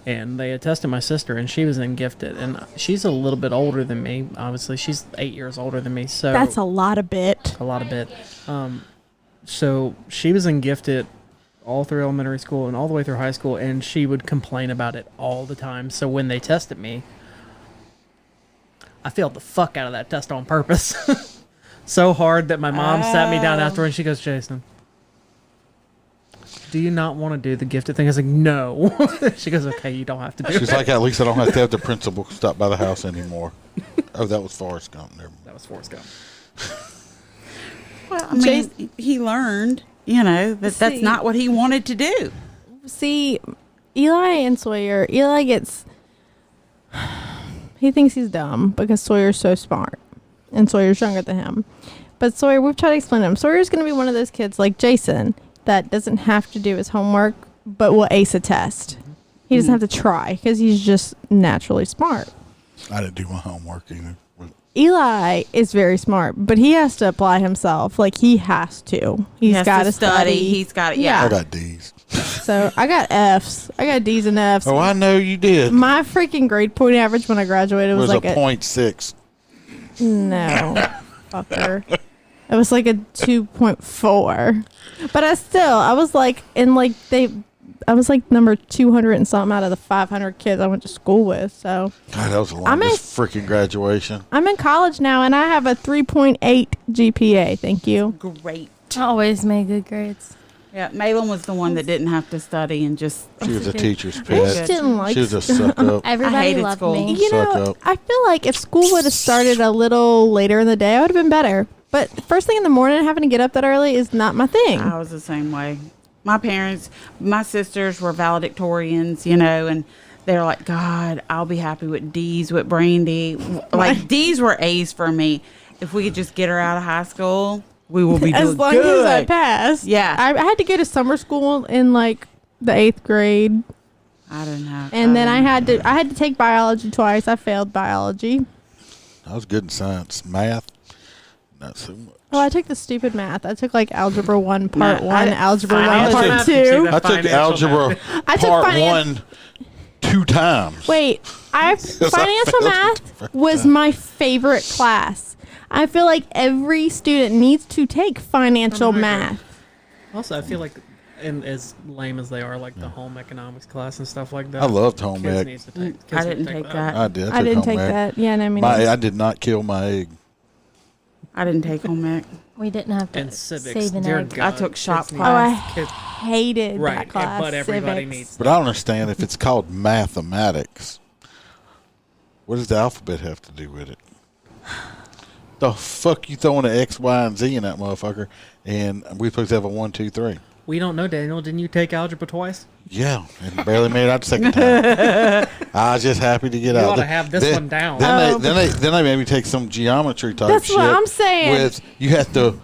Speaker 8: And they had tested my sister, and she was in gifted. And she's a little bit older than me. Obviously, she's 8 years older than me. So
Speaker 3: That's a lot of bit.
Speaker 8: a lot of bit. So she was in gifted all through elementary school and all the way through high school, and she would complain about it all the time. So when they tested me, I failed the fuck out of that test on purpose. So hard that my mom sat me down after and she goes, Jason, do you not want to do the gifted thing? I was like, no. She goes, okay, you don't have to do
Speaker 2: She's
Speaker 8: it.
Speaker 2: like, at least I don't have to have the principal stop by the house anymore. Oh, that was Forrest Gump. Never mind.
Speaker 8: That was Forrest Gump.
Speaker 5: Well, I mean, he learned, that that's not what he wanted to do.
Speaker 3: See, Eli and Sawyer, Eli gets, he thinks he's dumb because Sawyer's so smart and Sawyer's younger than him. But Sawyer, we've tried to explain to him, Sawyer's going to be one of those kids like Jason that doesn't have to do his homework but will ace a test. He doesn't have to try because he's just naturally smart.
Speaker 2: I didn't do my homework either.
Speaker 3: Eli is very smart, but he has to apply himself. Like, he has to. He's got to study.
Speaker 5: He's got to,
Speaker 2: I got D's.
Speaker 3: So I got F's. I got D's and F's.
Speaker 2: Oh, I know you did.
Speaker 3: My freaking grade point average when I graduated was like
Speaker 2: a 0.6.
Speaker 3: No, fucker. It was like a 2.4. But I was like number 200 and something out of the 500 kids I went to school with. So
Speaker 2: God, that was the longest freaking graduation.
Speaker 3: I'm in college now, and I have a 3.8 GPA. Thank you.
Speaker 5: Great.
Speaker 6: I always made good grades.
Speaker 5: Yeah, Malin was the one that didn't have to study and just.
Speaker 2: She was a teacher's
Speaker 3: I just
Speaker 2: pet.
Speaker 3: didn't like
Speaker 2: She was a suck up.
Speaker 6: Everybody
Speaker 5: hated
Speaker 6: loved
Speaker 5: school.
Speaker 6: me.
Speaker 3: You
Speaker 2: Suck
Speaker 3: know,
Speaker 2: up.
Speaker 3: I feel like if school would have started a little later in the day, I would have been better. But first thing in the morning, having to get up that early is not my thing.
Speaker 5: I was the same way. My sisters were valedictorians, and they're like, God, I'll be happy with D's with Brandy. Like, D's were A's for me. If we could just get her out of high school, we will be doing
Speaker 3: As long
Speaker 5: good.
Speaker 3: as I pass.
Speaker 5: Yeah.
Speaker 3: I had to go to summer school in like the 8th grade.
Speaker 5: I didn't have.
Speaker 3: And then I had to take biology twice. I failed biology.
Speaker 2: I was good in science. Math, not so much.
Speaker 3: Oh, I took the stupid math. I took like algebra 1 part
Speaker 5: No,
Speaker 3: 1, algebra 1
Speaker 8: financial
Speaker 3: part
Speaker 8: math.
Speaker 3: 2.
Speaker 8: The
Speaker 2: I took
Speaker 8: financial
Speaker 2: algebra
Speaker 8: math.
Speaker 3: I took
Speaker 2: part
Speaker 3: finance-
Speaker 2: 1 2 times.
Speaker 3: Wait, financial
Speaker 2: failed
Speaker 3: math was my favorite class. I feel like every student needs to take financial math.
Speaker 8: Also, I feel like, and as lame as they are, like the home economics class and stuff like that.
Speaker 2: I loved home
Speaker 8: kids
Speaker 2: ec.
Speaker 8: needs to take.
Speaker 5: I
Speaker 8: kids need
Speaker 5: didn't
Speaker 8: to
Speaker 5: take that.
Speaker 2: I did.
Speaker 3: I didn't
Speaker 2: home
Speaker 3: take
Speaker 2: ec.
Speaker 3: that. Yeah, no, I mean,
Speaker 2: I did not kill my egg.
Speaker 5: I didn't take home ec.
Speaker 6: We didn't have to
Speaker 8: And civics.
Speaker 6: save an
Speaker 8: Dear
Speaker 6: egg.
Speaker 8: God,
Speaker 5: I took shop
Speaker 8: kids need-
Speaker 5: class.
Speaker 8: kids-
Speaker 3: hated
Speaker 8: right,
Speaker 3: that class.
Speaker 8: but everybody
Speaker 3: civics.
Speaker 8: needs.
Speaker 2: But I don't understand if it's called mathematics. What does the alphabet have to do with it? The fuck you throwing an X, Y, and Z in that motherfucker, and we supposed to have a 1, 2, 3.
Speaker 8: We don't know, Daniel. Didn't you take algebra twice?
Speaker 2: Yeah, and barely made it out the second time. I was just happy to get
Speaker 8: You
Speaker 2: out.
Speaker 8: ought to have this one down.
Speaker 2: Then they made me take some geometry type
Speaker 3: That's
Speaker 2: shit.
Speaker 3: what I'm saying.
Speaker 2: With you have to.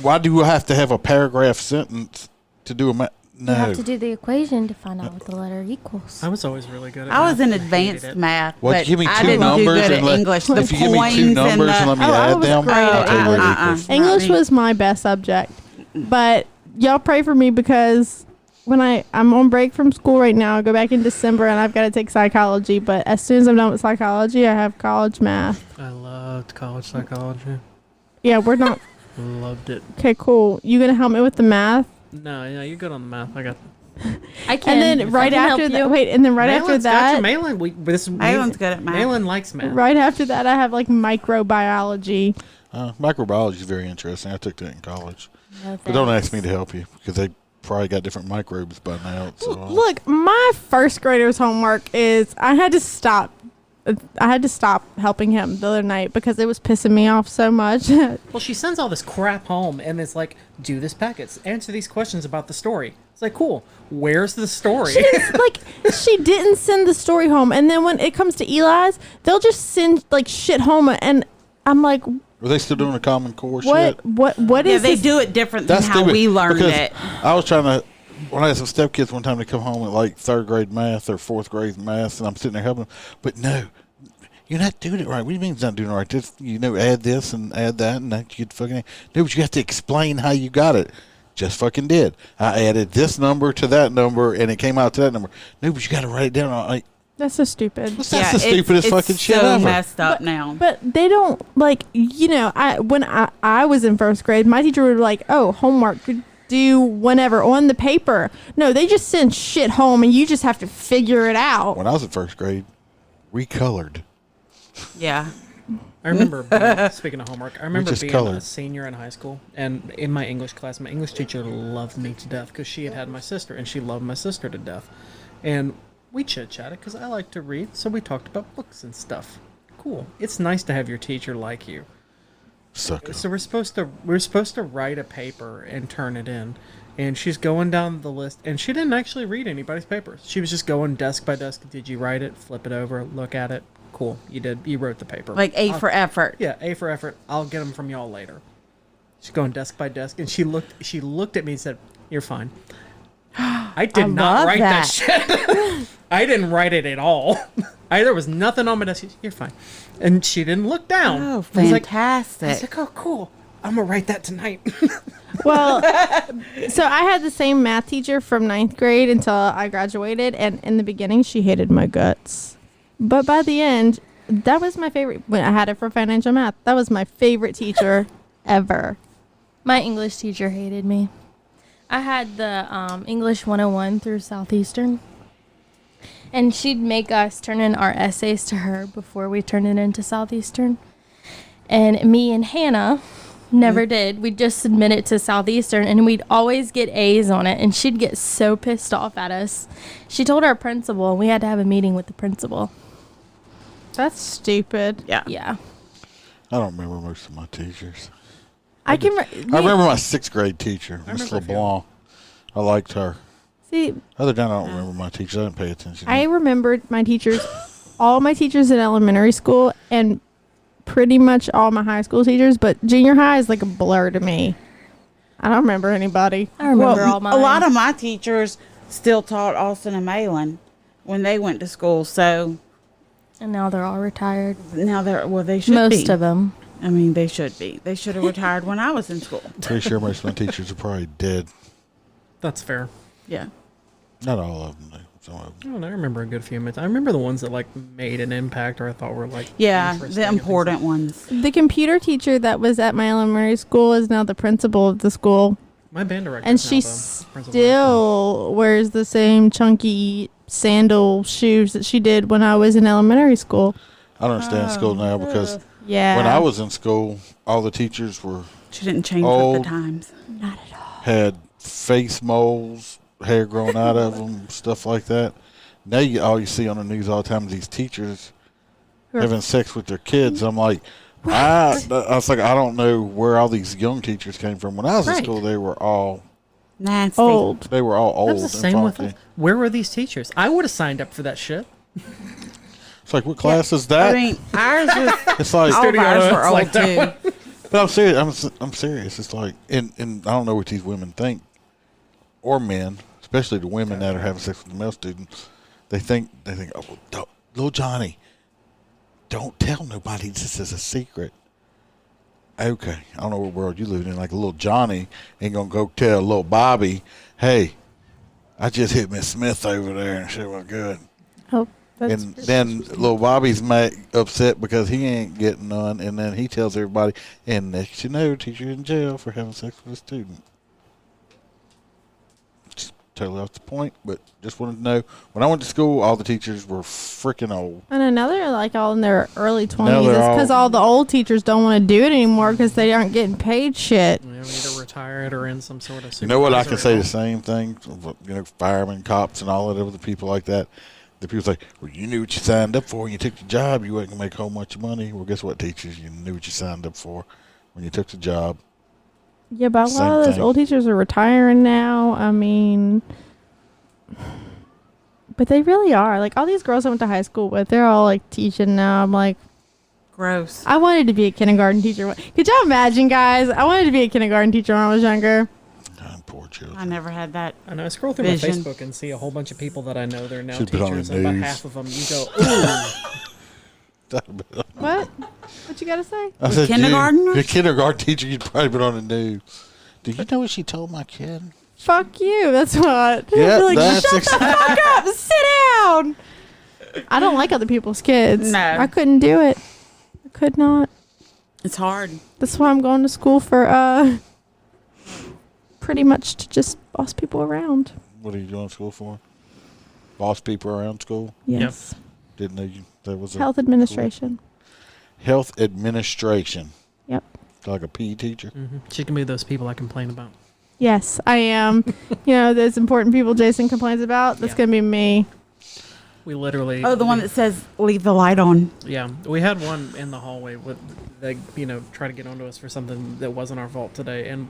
Speaker 2: Why do you have to have a paragraph sentence to do a math?
Speaker 6: You
Speaker 2: No.
Speaker 6: have to do the equation to find out what the letter equals.
Speaker 8: I was always really good at
Speaker 5: I was
Speaker 8: math.
Speaker 5: in
Speaker 8: hated
Speaker 5: advanced
Speaker 8: it.
Speaker 5: math,
Speaker 2: Well,
Speaker 5: but
Speaker 2: give me
Speaker 5: I
Speaker 2: two
Speaker 5: didn't do
Speaker 2: numbers
Speaker 5: good at
Speaker 2: and let-
Speaker 5: English. The
Speaker 2: if you give me
Speaker 5: coins
Speaker 2: two numbers and let me
Speaker 3: I
Speaker 2: add
Speaker 3: was
Speaker 2: them,
Speaker 3: great
Speaker 2: I'll
Speaker 3: at
Speaker 2: tell you what it
Speaker 5: English.
Speaker 2: equals.
Speaker 3: English
Speaker 5: me.
Speaker 3: was my best subject, but y'all pray for me because when I'm on break from school right now, I go back in December and I've got to take psychology. But as soon as I'm done with psychology, I have college math.
Speaker 8: I loved college psychology.
Speaker 3: Yeah, we're not
Speaker 8: Loved it.
Speaker 3: okay. Cool. You gonna help me with the math?
Speaker 8: No, yeah, you're good on the math. I got.
Speaker 6: I can.
Speaker 3: And then
Speaker 6: if
Speaker 3: right
Speaker 6: I can
Speaker 3: after
Speaker 6: help
Speaker 3: that,
Speaker 6: you.
Speaker 3: wait, and then right after
Speaker 8: Malin's got you.
Speaker 3: that,
Speaker 8: Malin,
Speaker 5: Malin's good at math.
Speaker 8: Malin likes math.
Speaker 3: right after that, I have like microbiology.
Speaker 2: Microbiology is very interesting. I took that in college.
Speaker 6: No
Speaker 2: But don't
Speaker 6: thanks.
Speaker 2: ask me to help you because they probably got different microbes by now. So.
Speaker 3: Look, my first grader's homework is I had to stop helping him the other night because it was pissing me off so much.
Speaker 8: Well, she sends all this crap home, and it's like, do this packets, answer these questions about the story. It's like, cool. Where's the story?
Speaker 3: She didn't send the story home, and then when it comes to Eli's, they'll just send like shit home, and I'm like,
Speaker 2: Were they still doing the Common Core shit?
Speaker 3: what
Speaker 5: Yeah,
Speaker 3: is
Speaker 5: they
Speaker 3: this?
Speaker 5: do it different than
Speaker 2: That's
Speaker 5: how
Speaker 2: stupid,
Speaker 5: we learned
Speaker 2: because
Speaker 5: it.
Speaker 2: I was trying to, when I had some stepkids one time to come home with like 3rd grade math or 4th grade math, and I'm sitting there helping them. But no, you're not doing it right. What do you mean it's not doing it right? Just, add this and add that, and that you fucking. No, but you have to explain how you got it. Just fucking did. I added this number to that number, and it came out to that number. No, but you got to write it down.
Speaker 3: That's so stupid.
Speaker 2: That's the stupidest
Speaker 5: it's
Speaker 2: fucking shit
Speaker 5: so
Speaker 2: ever.
Speaker 5: messed up now.
Speaker 3: But they don't when I was in 1st grade, my teacher would be like, "Oh, homework. due whenever on the paper. No, they just send shit home and you just have to figure it out.
Speaker 2: When I was in first grade, we colored.
Speaker 5: Yeah.
Speaker 8: I remember, speaking of homework, I remember
Speaker 2: just
Speaker 8: being
Speaker 2: colored.
Speaker 8: a senior in high school, and in my English class, my English teacher loved me to death because she had my sister, and she loved my sister to death. And we chit-chatted because I like to read, so we talked about books and stuff. Cool. It's nice to have your teacher like you.
Speaker 2: Sucker.
Speaker 8: So we're supposed to write a paper and turn it in, and she's going down the list, and she didn't actually read anybody's papers. She was just going desk by desk. Did you write it? Flip it over. Look at it. Cool. You did. You wrote the paper.
Speaker 5: Like A for effort.
Speaker 8: Yeah, A for effort. I'll get them from y'all later. She's going desk by desk, and she looked at me and said, "You're fine." I did not
Speaker 5: love
Speaker 8: write that
Speaker 5: that.
Speaker 8: shit. I didn't write it at all. There was nothing on my desk. You're fine. And she didn't look down.
Speaker 5: Oh,
Speaker 8: I was like,
Speaker 5: fantastic.
Speaker 8: oh, cool. I'm going to write that tonight.
Speaker 3: Well, so I had the same math teacher from 9th grade until I graduated, and in the beginning, she hated my guts. But by the end, that was my favorite. When I had it for financial math, that was my favorite teacher ever.
Speaker 6: My English teacher hated me. I had the English 101 through Southeastern. And she'd make us turn in our essays to her before we turned it into Southeastern. And me and Hannah never did. We'd just submit it to Southeastern, and we'd always get A's on it. And she'd get so pissed off at us. She told our principal, and we had to have a meeting with the principal.
Speaker 3: That's stupid.
Speaker 5: Yeah.
Speaker 6: Yeah.
Speaker 2: I don't remember most of my teachers.
Speaker 3: I can.
Speaker 2: I remember my 6th grade teacher, Miss
Speaker 8: remember a few.
Speaker 2: LeBlanc. I liked her.
Speaker 3: See,
Speaker 2: Other than that, I don't remember my teachers. I didn't pay attention.
Speaker 3: I remembered my teachers, all my teachers in elementary school, and pretty much all my high school teachers. But junior high is like a blur to me. I don't remember anybody.
Speaker 6: I remember
Speaker 5: Well,
Speaker 6: all mine.
Speaker 5: a lot of my teachers still taught Austin and Malin when they went to school. So
Speaker 6: And now they're all retired.
Speaker 5: now they should be.
Speaker 6: Most of them.
Speaker 5: I mean, they should be. They should have retired when I was in school.
Speaker 2: Pretty sure most of my teachers are probably dead.
Speaker 8: That's fair.
Speaker 5: Yeah.
Speaker 2: Not all of them, though. Some of
Speaker 8: I
Speaker 2: them.
Speaker 8: don't know. I remember a good few minutes. I remember the ones that like made an impact or I thought were like
Speaker 5: Yeah,
Speaker 8: interesting
Speaker 5: the
Speaker 8: and things
Speaker 5: important ones.
Speaker 3: The computer teacher that was at my elementary school is now the principal of the school.
Speaker 8: like- My band director.
Speaker 3: And she still wears the same chunky sandal shoes that she did when I was in elementary school.
Speaker 2: I don't understand school now because
Speaker 3: Yeah.
Speaker 2: when I was in school, all the teachers
Speaker 5: She didn't change
Speaker 2: Old.
Speaker 5: with the times.
Speaker 2: had face moles, hair growing out of them, stuff like that. Now all you see on the news all the time is these teachers having sex with their kids. I'm like, I was like, I don't know where all these young teachers came from. When I was in
Speaker 8: Right.
Speaker 2: school, they were all
Speaker 5: Nasty.
Speaker 3: old.
Speaker 2: they were all old
Speaker 8: That was the
Speaker 2: and
Speaker 8: same with
Speaker 2: funky.
Speaker 8: us. Where were these teachers? I would have signed up for that shit.
Speaker 2: It's like, what class is that?
Speaker 5: I mean, ours was
Speaker 2: it's like,
Speaker 5: all of ours were
Speaker 8: It's
Speaker 5: old
Speaker 8: like that
Speaker 5: too.
Speaker 2: but I'm serious. I'm serious. It's like, and I don't know what these women think, or men, especially the women that are having sex with the male students. They think, oh, well, little Johnny, don't tell nobody this is a secret. Okay, I don't know what world you live in. Like, little Johnny ain't gonna go tell little Bobby, hey, I just hit Miss Smith over there and shit was good.
Speaker 3: Oh, that's
Speaker 2: And then little Bobby's upset because he ain't getting none, and then he tells everybody, and next you know, teacher in jail for having sex with a student. Just totally off the point, but just wanted to know. When I went to school, all the teachers were freaking old.
Speaker 3: I know, now they're like all in their early 20s.
Speaker 2: Now
Speaker 3: It's
Speaker 2: they're
Speaker 3: because all the old teachers don't want to do it anymore because they aren't getting paid shit.
Speaker 8: You know, either retired or in some sort of.
Speaker 2: You know what? I can say the
Speaker 8: supervisory
Speaker 2: same thing. You know, firemen, cops, and all that other people like that. The people say, well, you knew what you signed up for when you took the job. You wasn't going to make a whole bunch of money. Well, guess what, teachers? You knew what you signed up for when you took the job.
Speaker 3: Yeah, but a lot
Speaker 2: Same
Speaker 3: of those
Speaker 2: thing.
Speaker 3: old teachers are retiring now. I mean, but they really are. Like, all these girls I went to high school with, they're all like teaching now. I'm like,
Speaker 5: Gross.
Speaker 3: I wanted to be a kindergarten teacher. Could y'all imagine, guys? I wanted to be a kindergarten teacher when I was younger.
Speaker 2: Poor children.
Speaker 5: I never had that.
Speaker 8: I know. I scroll through
Speaker 5: Vision.
Speaker 8: my Facebook and see a whole bunch of people that I know. They're now
Speaker 2: Should've been on the
Speaker 8: teachers, and about
Speaker 2: news.
Speaker 8: half of them, you go, ooh.
Speaker 3: What? What you got to say?
Speaker 2: I said,
Speaker 5: kindergartners?
Speaker 2: the kindergarten teacher, you'd probably been on the news. Do you know what she told my kid?
Speaker 3: Fuck you. That's what.
Speaker 2: Yeah,
Speaker 3: Be like,
Speaker 2: that's
Speaker 3: shut the fuck up. Sit down. I don't like other people's kids.
Speaker 5: No.
Speaker 3: I couldn't do it. I could not.
Speaker 5: It's hard.
Speaker 3: That's why I'm going to school for pretty much to just boss people around.
Speaker 2: What are you going to school for? Boss people around school?
Speaker 3: Yes.
Speaker 2: Didn't know there was a
Speaker 3: Health administration.
Speaker 2: health administration.
Speaker 3: Yep.
Speaker 2: Like a PE teacher.
Speaker 8: She can be those people I complain about.
Speaker 3: Yes, I am. Those important people Jason complains about. That's
Speaker 8: Yeah.
Speaker 3: going to be me.
Speaker 8: We literally.
Speaker 5: Oh, the one that says leave the light on.
Speaker 8: Yeah, we had one in the hallway with they, try to get onto us for something that wasn't our fault today, and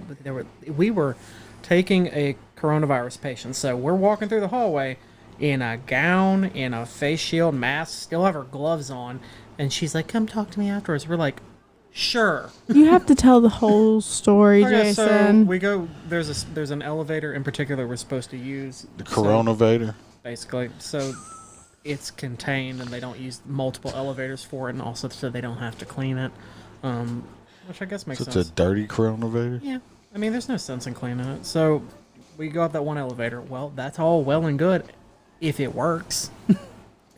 Speaker 8: we were taking a coronavirus patient, so we're walking through the hallway in a gown, in a face shield, mask, still have her gloves on, and she's like, "Come talk to me afterwards." We're like, "Sure."
Speaker 3: You have to tell the whole story,
Speaker 8: Okay, so
Speaker 3: Jason.
Speaker 8: we go. There's an elevator in particular we're supposed to use.
Speaker 2: The coronavirus.
Speaker 8: Basically, so. It's contained, and they don't use multiple elevators for it, and also so they don't have to clean it, which I guess makes
Speaker 2: So it's
Speaker 8: sense.
Speaker 2: a dirty coronavirus?
Speaker 8: Yeah, I mean, there's no sense in cleaning it. So we go up that one elevator. Well, that's all well and good if it works.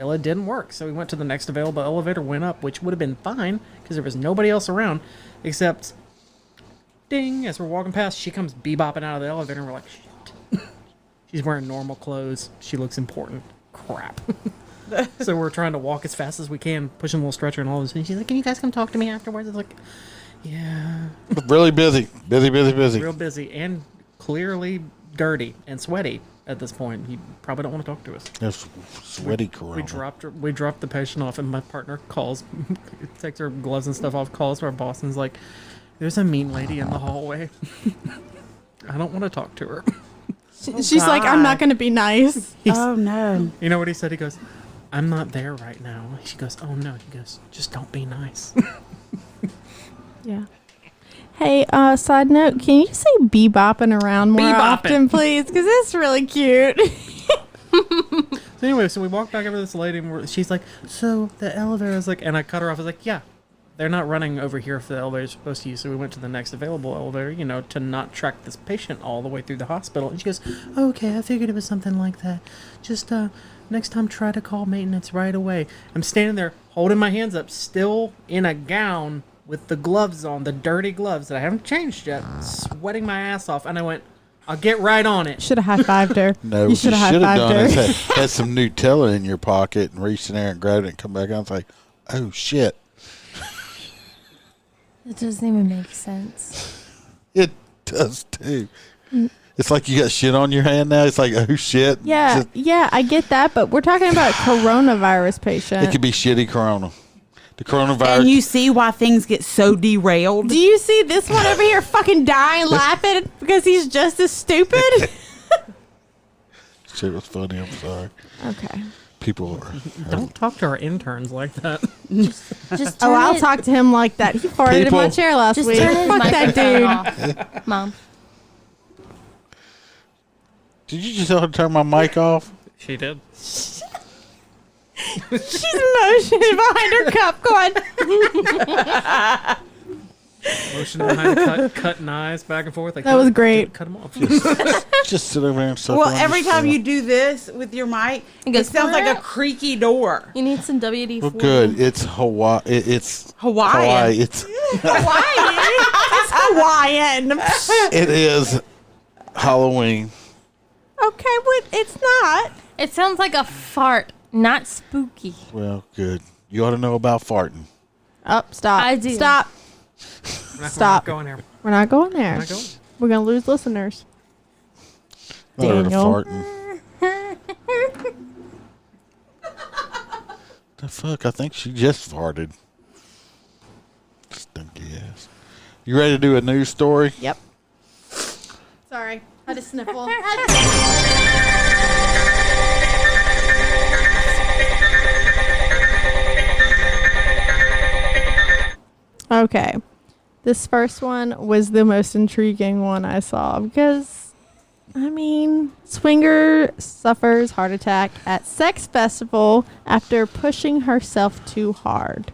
Speaker 8: Well, it didn't work, so we went to the next available elevator, went up, which would have been fine because there was nobody else around, except ding, as we're walking past, she comes bebopping out of the elevator, and we're like, shit. She's wearing normal clothes. She looks important. Crap. So we're trying to walk as fast as we can, pushing a little stretcher and all this. And she's like, "Can you guys come talk to me afterwards?" It's like, yeah.
Speaker 2: Really busy. Busy.
Speaker 8: Real busy and clearly dirty and sweaty at this point. You probably don't want to talk to us.
Speaker 2: That's sweaty corona.
Speaker 8: We dropped the patient off, and my partner calls, takes her gloves and stuff off, calls our boss, and is like, "There's a mean lady in the hallway. I don't want to talk to her."
Speaker 3: She's like, I'm not going to be nice.
Speaker 5: Oh, no.
Speaker 8: You know what he said? He goes, "I'm not there right now." She goes, "Oh no." He goes, "Just don't be nice."
Speaker 3: Yeah. Hey, side note, can you say bebopping around more
Speaker 8: Bebopping.
Speaker 3: often, please? Because it's really cute.
Speaker 8: So anyway, so we walked back over to this lady, and she's like, "So the elevator is like," and I cut her off. I was like, "Yeah, they're not running over here if the elevator's supposed to use." So we went to the next available elevator, to not track this patient all the way through the hospital. And she goes, "Okay, I figured it was something like that. Just next time try to call maintenance right away." I'm standing there holding my hands up, still in a gown with the gloves on, the dirty gloves that I haven't changed yet, sweating my ass off. And I went, "I'll get right on it."
Speaker 3: Should have high-fived her.
Speaker 2: No,
Speaker 3: you
Speaker 2: what you
Speaker 3: should
Speaker 2: should
Speaker 3: have
Speaker 2: have
Speaker 3: high-fived
Speaker 2: done
Speaker 3: her.
Speaker 2: is had some Nutella in your pocket and reached in there and grabbed it and come back out and say, "Oh, shit."
Speaker 6: It doesn't even make sense.
Speaker 2: It does, too. It's like you got shit on your hand now. It's like, oh, shit.
Speaker 3: Yeah,
Speaker 2: Just-
Speaker 3: yeah, I get that, but we're talking about coronavirus patient.
Speaker 2: it could be shitty corona. The coronavirus.
Speaker 5: And you see why things get so derailed?
Speaker 3: Do you see this one over here fucking dying laughing because he's just as stupid?
Speaker 2: Shit was funny. I'm sorry.
Speaker 3: Okay.
Speaker 2: People are.
Speaker 8: Don't talk to our interns like that.
Speaker 6: Just
Speaker 3: Oh,
Speaker 6: turn
Speaker 3: I'll
Speaker 6: it-
Speaker 3: talk to him like that. He farted in my
Speaker 2: People-
Speaker 3: chair last
Speaker 6: Just
Speaker 3: week.
Speaker 6: turn his
Speaker 3: Fuck that
Speaker 6: microphone
Speaker 3: dude.
Speaker 6: off, Mom.
Speaker 2: Did you just tell her to turn my mic off?
Speaker 8: She did.
Speaker 3: She's motioning behind her cup. Go on.
Speaker 8: Motion behind cutting eyes back and forth. Like,
Speaker 3: That was great.
Speaker 8: Cut them off.
Speaker 2: Just sit over there and suck
Speaker 5: Well,
Speaker 2: on
Speaker 5: every
Speaker 2: your
Speaker 5: time
Speaker 2: stuff.
Speaker 5: you do this with your mic,
Speaker 6: It
Speaker 5: it
Speaker 6: goes,
Speaker 5: sounds like a creaky door.
Speaker 6: You need some WD-40.
Speaker 2: Well, good. It's Hawaii. It's
Speaker 5: Hawaiian.
Speaker 2: Hawaii. It's
Speaker 3: It's Hawaiian.
Speaker 2: it is Halloween.
Speaker 3: Okay, but it's not.
Speaker 6: It sounds like a fart, not spooky.
Speaker 2: Well, good. You ought to know about farting.
Speaker 3: Oh, stop.
Speaker 6: I do.
Speaker 3: Stop. Stop.
Speaker 8: Going there.
Speaker 3: We're not going there.
Speaker 8: Not going.
Speaker 3: We're going to lose listeners.
Speaker 2: Not heard of
Speaker 3: Daniel.
Speaker 2: farting. The fuck? I think she just farted. Stinky ass. You ready to do a news story?
Speaker 3: Yep. Sorry. I had a sniffle. Okay. This first one was the most intriguing one I saw because, I mean, swinger suffers heart attack at sex festival after pushing herself too hard.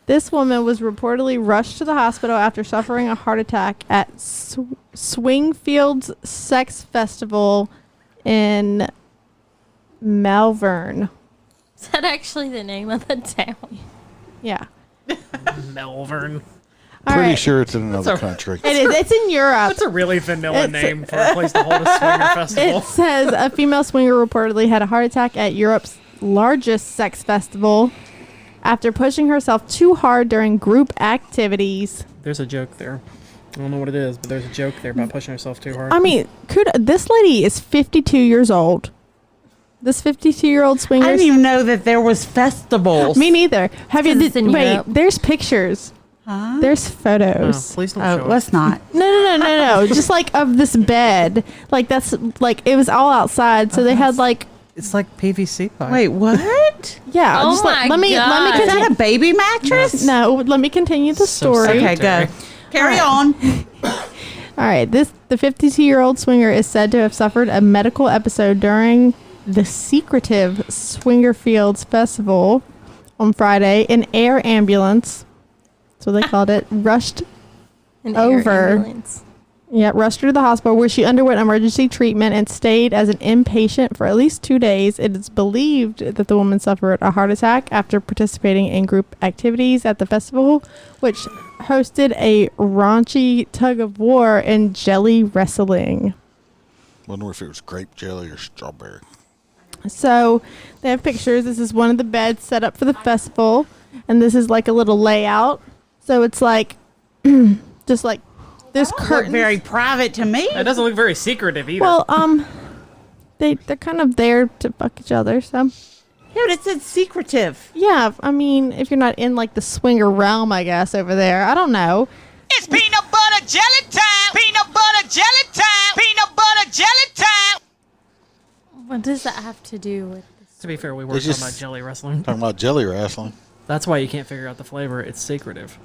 Speaker 3: This woman was reportedly rushed to the hospital after suffering a heart attack at Swingfield's Sex Festival in Malvern.
Speaker 6: Is that actually the name of the town?
Speaker 3: Yeah.
Speaker 8: Melvern.
Speaker 3: All
Speaker 2: Pretty
Speaker 3: right.
Speaker 2: sure it's in another
Speaker 8: a-
Speaker 2: country.
Speaker 3: It is. It's in Europe.
Speaker 8: That's a really vanilla
Speaker 3: It's-
Speaker 8: name for a place to hold a swinger festival.
Speaker 3: It says a female swinger reportedly had a heart attack at Europe's largest sex festival after pushing herself too hard during group activities.
Speaker 8: There's a joke there. I don't know what it is, but there's a joke there about pushing yourself too hard.
Speaker 3: I mean, this lady is 52 years old. This 52-year-old swinger.
Speaker 5: I didn't even know that there was festivals.
Speaker 3: Me neither. Have you?
Speaker 6: 'Cause it's in
Speaker 3: Wait,
Speaker 6: Europe.
Speaker 3: there's pictures.
Speaker 5: Huh?
Speaker 3: There's
Speaker 8: Oh,
Speaker 3: photos.
Speaker 8: please don't
Speaker 5: Oh,
Speaker 8: show
Speaker 5: let's
Speaker 8: us.
Speaker 5: not.
Speaker 3: No. Just like of this bed. Like that's like it was all outside. So they had like
Speaker 8: It's like PVC pipe.
Speaker 5: Wait, what?
Speaker 3: yeah.
Speaker 6: Oh
Speaker 3: just like,
Speaker 6: my
Speaker 3: let me
Speaker 6: God.
Speaker 5: Is
Speaker 3: continue.
Speaker 5: that a baby mattress?
Speaker 3: No, let me continue the
Speaker 8: So
Speaker 3: story.
Speaker 5: Okay, go. Carry
Speaker 3: All
Speaker 5: on.
Speaker 3: All right, the 52-year-old swinger is said to have suffered a medical episode during the secretive Swinger Fields Festival on Friday. An air ambulance, that's what they called it, rushed
Speaker 6: An air
Speaker 3: over.
Speaker 6: ambulance.
Speaker 3: Rushed her to the hospital where she underwent emergency treatment and stayed as an inpatient for at least 2 days. It is believed that the woman suffered a heart attack after participating in group activities at the festival, which hosted a raunchy tug of war and jelly wrestling.
Speaker 2: Wonder if it was grape jelly or strawberry.
Speaker 3: So they have pictures. This is one of the beds set up for the festival, and this is like a little layout. So it's like, just like there's
Speaker 5: Look
Speaker 3: curtains.
Speaker 5: very private to me.
Speaker 8: That doesn't look very secretive either.
Speaker 3: Well, they're kind of there to fuck each other. So
Speaker 5: Yeah, but it said secretive.
Speaker 3: yeah, I mean, if you're not in like the swinger realm, I guess over there, I don't know.
Speaker 7: It's peanut butter jelly time. Peanut butter jelly time. Peanut butter jelly time.
Speaker 6: What does that have to do with this?
Speaker 8: to be fair, we were
Speaker 2: It's
Speaker 8: talking
Speaker 2: just-
Speaker 8: about jelly wrestling.
Speaker 2: Talking about jelly wrestling.
Speaker 8: That's why you can't figure out the flavor. It's secretive.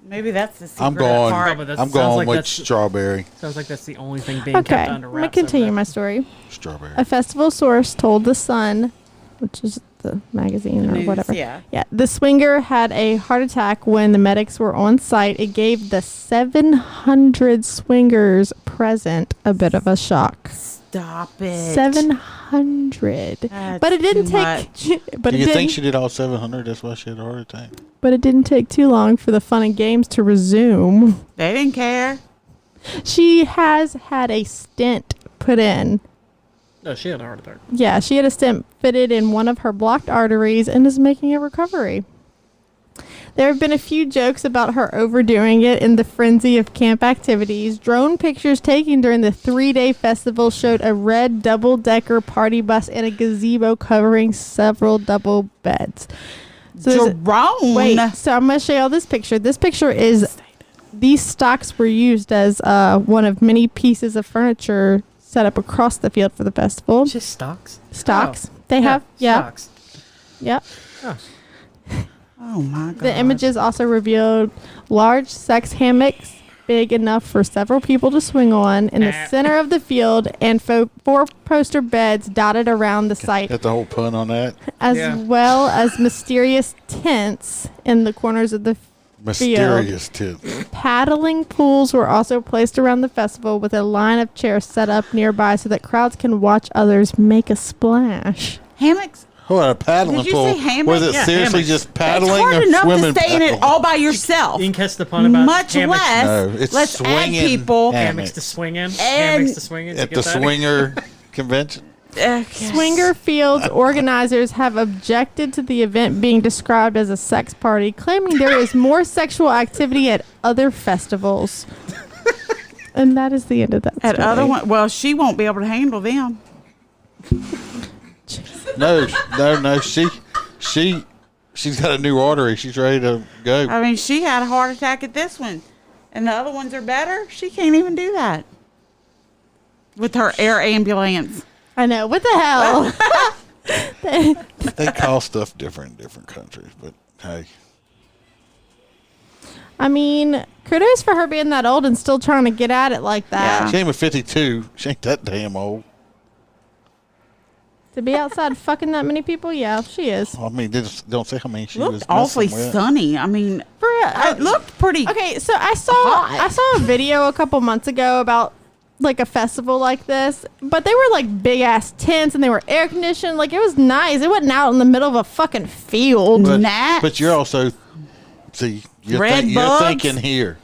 Speaker 5: Maybe that's the secret
Speaker 2: I'm going.
Speaker 5: part.
Speaker 8: but that
Speaker 2: I'm
Speaker 8: sounds
Speaker 2: going
Speaker 8: like
Speaker 2: with
Speaker 8: that's-
Speaker 2: strawberry.
Speaker 8: Sounds like that's the only thing being
Speaker 3: Okay,
Speaker 8: kept under
Speaker 3: let me
Speaker 8: wraps.
Speaker 3: continue
Speaker 8: over
Speaker 3: my
Speaker 8: there.
Speaker 3: story.
Speaker 2: Strawberry.
Speaker 3: A festival source told The Sun, which is the magazine or
Speaker 5: News,
Speaker 3: whatever.
Speaker 5: yeah.
Speaker 3: Yeah, the swinger had a heart attack when the medics were on site. It gave the 700 swingers present a bit of a shock.
Speaker 5: Stop it.
Speaker 3: 700.
Speaker 5: That's
Speaker 3: But it didn't
Speaker 5: too
Speaker 3: take. But
Speaker 2: Do
Speaker 3: it
Speaker 2: you
Speaker 3: didn't.
Speaker 2: think she did all 700? That's why she had a heart attack.
Speaker 3: But it didn't take too long for the fun and games to resume.
Speaker 5: They didn't care.
Speaker 3: She has had a stent put in.
Speaker 8: No, she had a heart attack.
Speaker 3: Yeah, she had a stent fitted in one of her blocked arteries and is making a recovery. There have been a few jokes about her overdoing it in the frenzy of camp activities. Drone pictures taken during the 3-day festival showed a red double-decker party bus and a gazebo covering several double beds. So there's a-
Speaker 5: Jerome.
Speaker 3: wait, so I'm going to show you all this picture. This picture is, these stocks were used as one of many pieces of furniture set up across the field for the festival.
Speaker 8: Just stocks.
Speaker 3: Stocks.
Speaker 8: Oh,
Speaker 3: They have, yeah.
Speaker 8: Stocks.
Speaker 3: Yep.
Speaker 5: Oh my God.
Speaker 3: The images also revealed large sex hammocks big enough for several people to swing on in the center of the field and 4 poster beds dotted around the site,
Speaker 2: Got the whole pun on that.
Speaker 3: as
Speaker 8: Yeah.
Speaker 3: well as mysterious tents in the corners of the
Speaker 2: Mysterious too.
Speaker 3: paddling pools were also placed around the festival with a line of chairs set up nearby so that crowds can watch others make a splash.
Speaker 5: Hammocks.
Speaker 2: What, a paddling
Speaker 5: Did you
Speaker 2: pool?
Speaker 5: say hammock?
Speaker 2: Was it
Speaker 8: Yeah,
Speaker 2: seriously
Speaker 8: hammocks.
Speaker 2: just
Speaker 5: It's
Speaker 2: paddling
Speaker 5: hard
Speaker 2: or
Speaker 5: enough
Speaker 2: swimming?
Speaker 5: to stay in it
Speaker 2: paddling?
Speaker 5: all by yourself.
Speaker 8: You can catch the pun about
Speaker 5: Much
Speaker 8: hammocks.
Speaker 5: less.
Speaker 2: No, it's
Speaker 5: Let's add
Speaker 2: swinging
Speaker 5: people.
Speaker 8: Hammocks to swing in.
Speaker 5: And-
Speaker 8: Hammocks to swing in. Did
Speaker 2: At
Speaker 8: you
Speaker 2: the
Speaker 8: get that?
Speaker 2: swinger convention.
Speaker 3: Swinger Fields organizers have objected to the event being described as a sex party, claiming there is more sexual activity at other festivals. And that is the end of that
Speaker 5: At
Speaker 3: story.
Speaker 5: other one, well, she won't be able to handle them.
Speaker 2: No. She's got a new artery. She's ready to go.
Speaker 5: I mean, she had a heart attack at this one, and the other ones are better. She can't even do that with her air ambulance.
Speaker 3: I know. What the hell?
Speaker 2: They call stuff different in different countries, but hey.
Speaker 3: I mean, kudos for her being that old and still trying to get at it like that.
Speaker 2: She ain't but 52. She ain't that damn old.
Speaker 3: To be outside fucking that many people, yeah, she is.
Speaker 2: I mean, they just don't say how many she was
Speaker 5: Looked awfully
Speaker 2: messing with.
Speaker 5: sunny. I mean,
Speaker 3: For
Speaker 5: it looked pretty.
Speaker 3: Okay, so I
Speaker 5: Hot.
Speaker 3: saw a video a couple months ago about like a festival like this, but they were like big ass tents and they were air conditioned. Like it was nice. It wasn't out in the middle of a fucking field.
Speaker 2: But,
Speaker 5: Gnats.
Speaker 2: but you're also See, you're
Speaker 5: Red
Speaker 2: you're
Speaker 5: bugs?
Speaker 2: thinking here.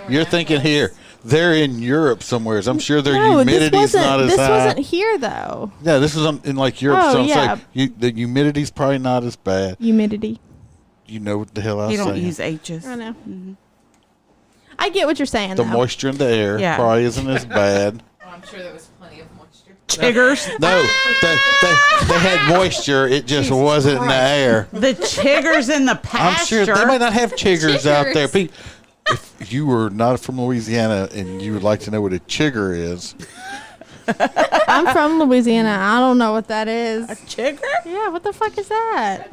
Speaker 2: You're thinking here. They're in Europe somewhere. I'm sure their
Speaker 3: No,
Speaker 2: humidity's not as
Speaker 3: this
Speaker 2: high.
Speaker 3: wasn't here though.
Speaker 2: Yeah, this is in like Europe.
Speaker 3: Oh,
Speaker 2: so I'm
Speaker 3: yeah.
Speaker 2: saying the humidity's probably not as bad.
Speaker 3: Humidity.
Speaker 2: You know what the hell I was
Speaker 5: You don't
Speaker 2: saying.
Speaker 5: use H's.
Speaker 3: I know. I get what you're saying.
Speaker 2: The
Speaker 3: though.
Speaker 2: moisture in the air
Speaker 5: Yeah.
Speaker 2: probably isn't as bad.
Speaker 9: I'm sure there was plenty of moisture.
Speaker 5: Chiggers.
Speaker 2: No, they had moisture. It just wasn't in the air.
Speaker 5: The chiggers in the
Speaker 2: I'm
Speaker 5: pasture.
Speaker 2: sure they might not have chiggers out there.
Speaker 6: Chiggers.
Speaker 2: If you were not from Louisiana and you would like to know what a chigger is,
Speaker 3: I'm from Louisiana. I don't know what that is.
Speaker 5: Chigger?
Speaker 3: Yeah, what the fuck is that?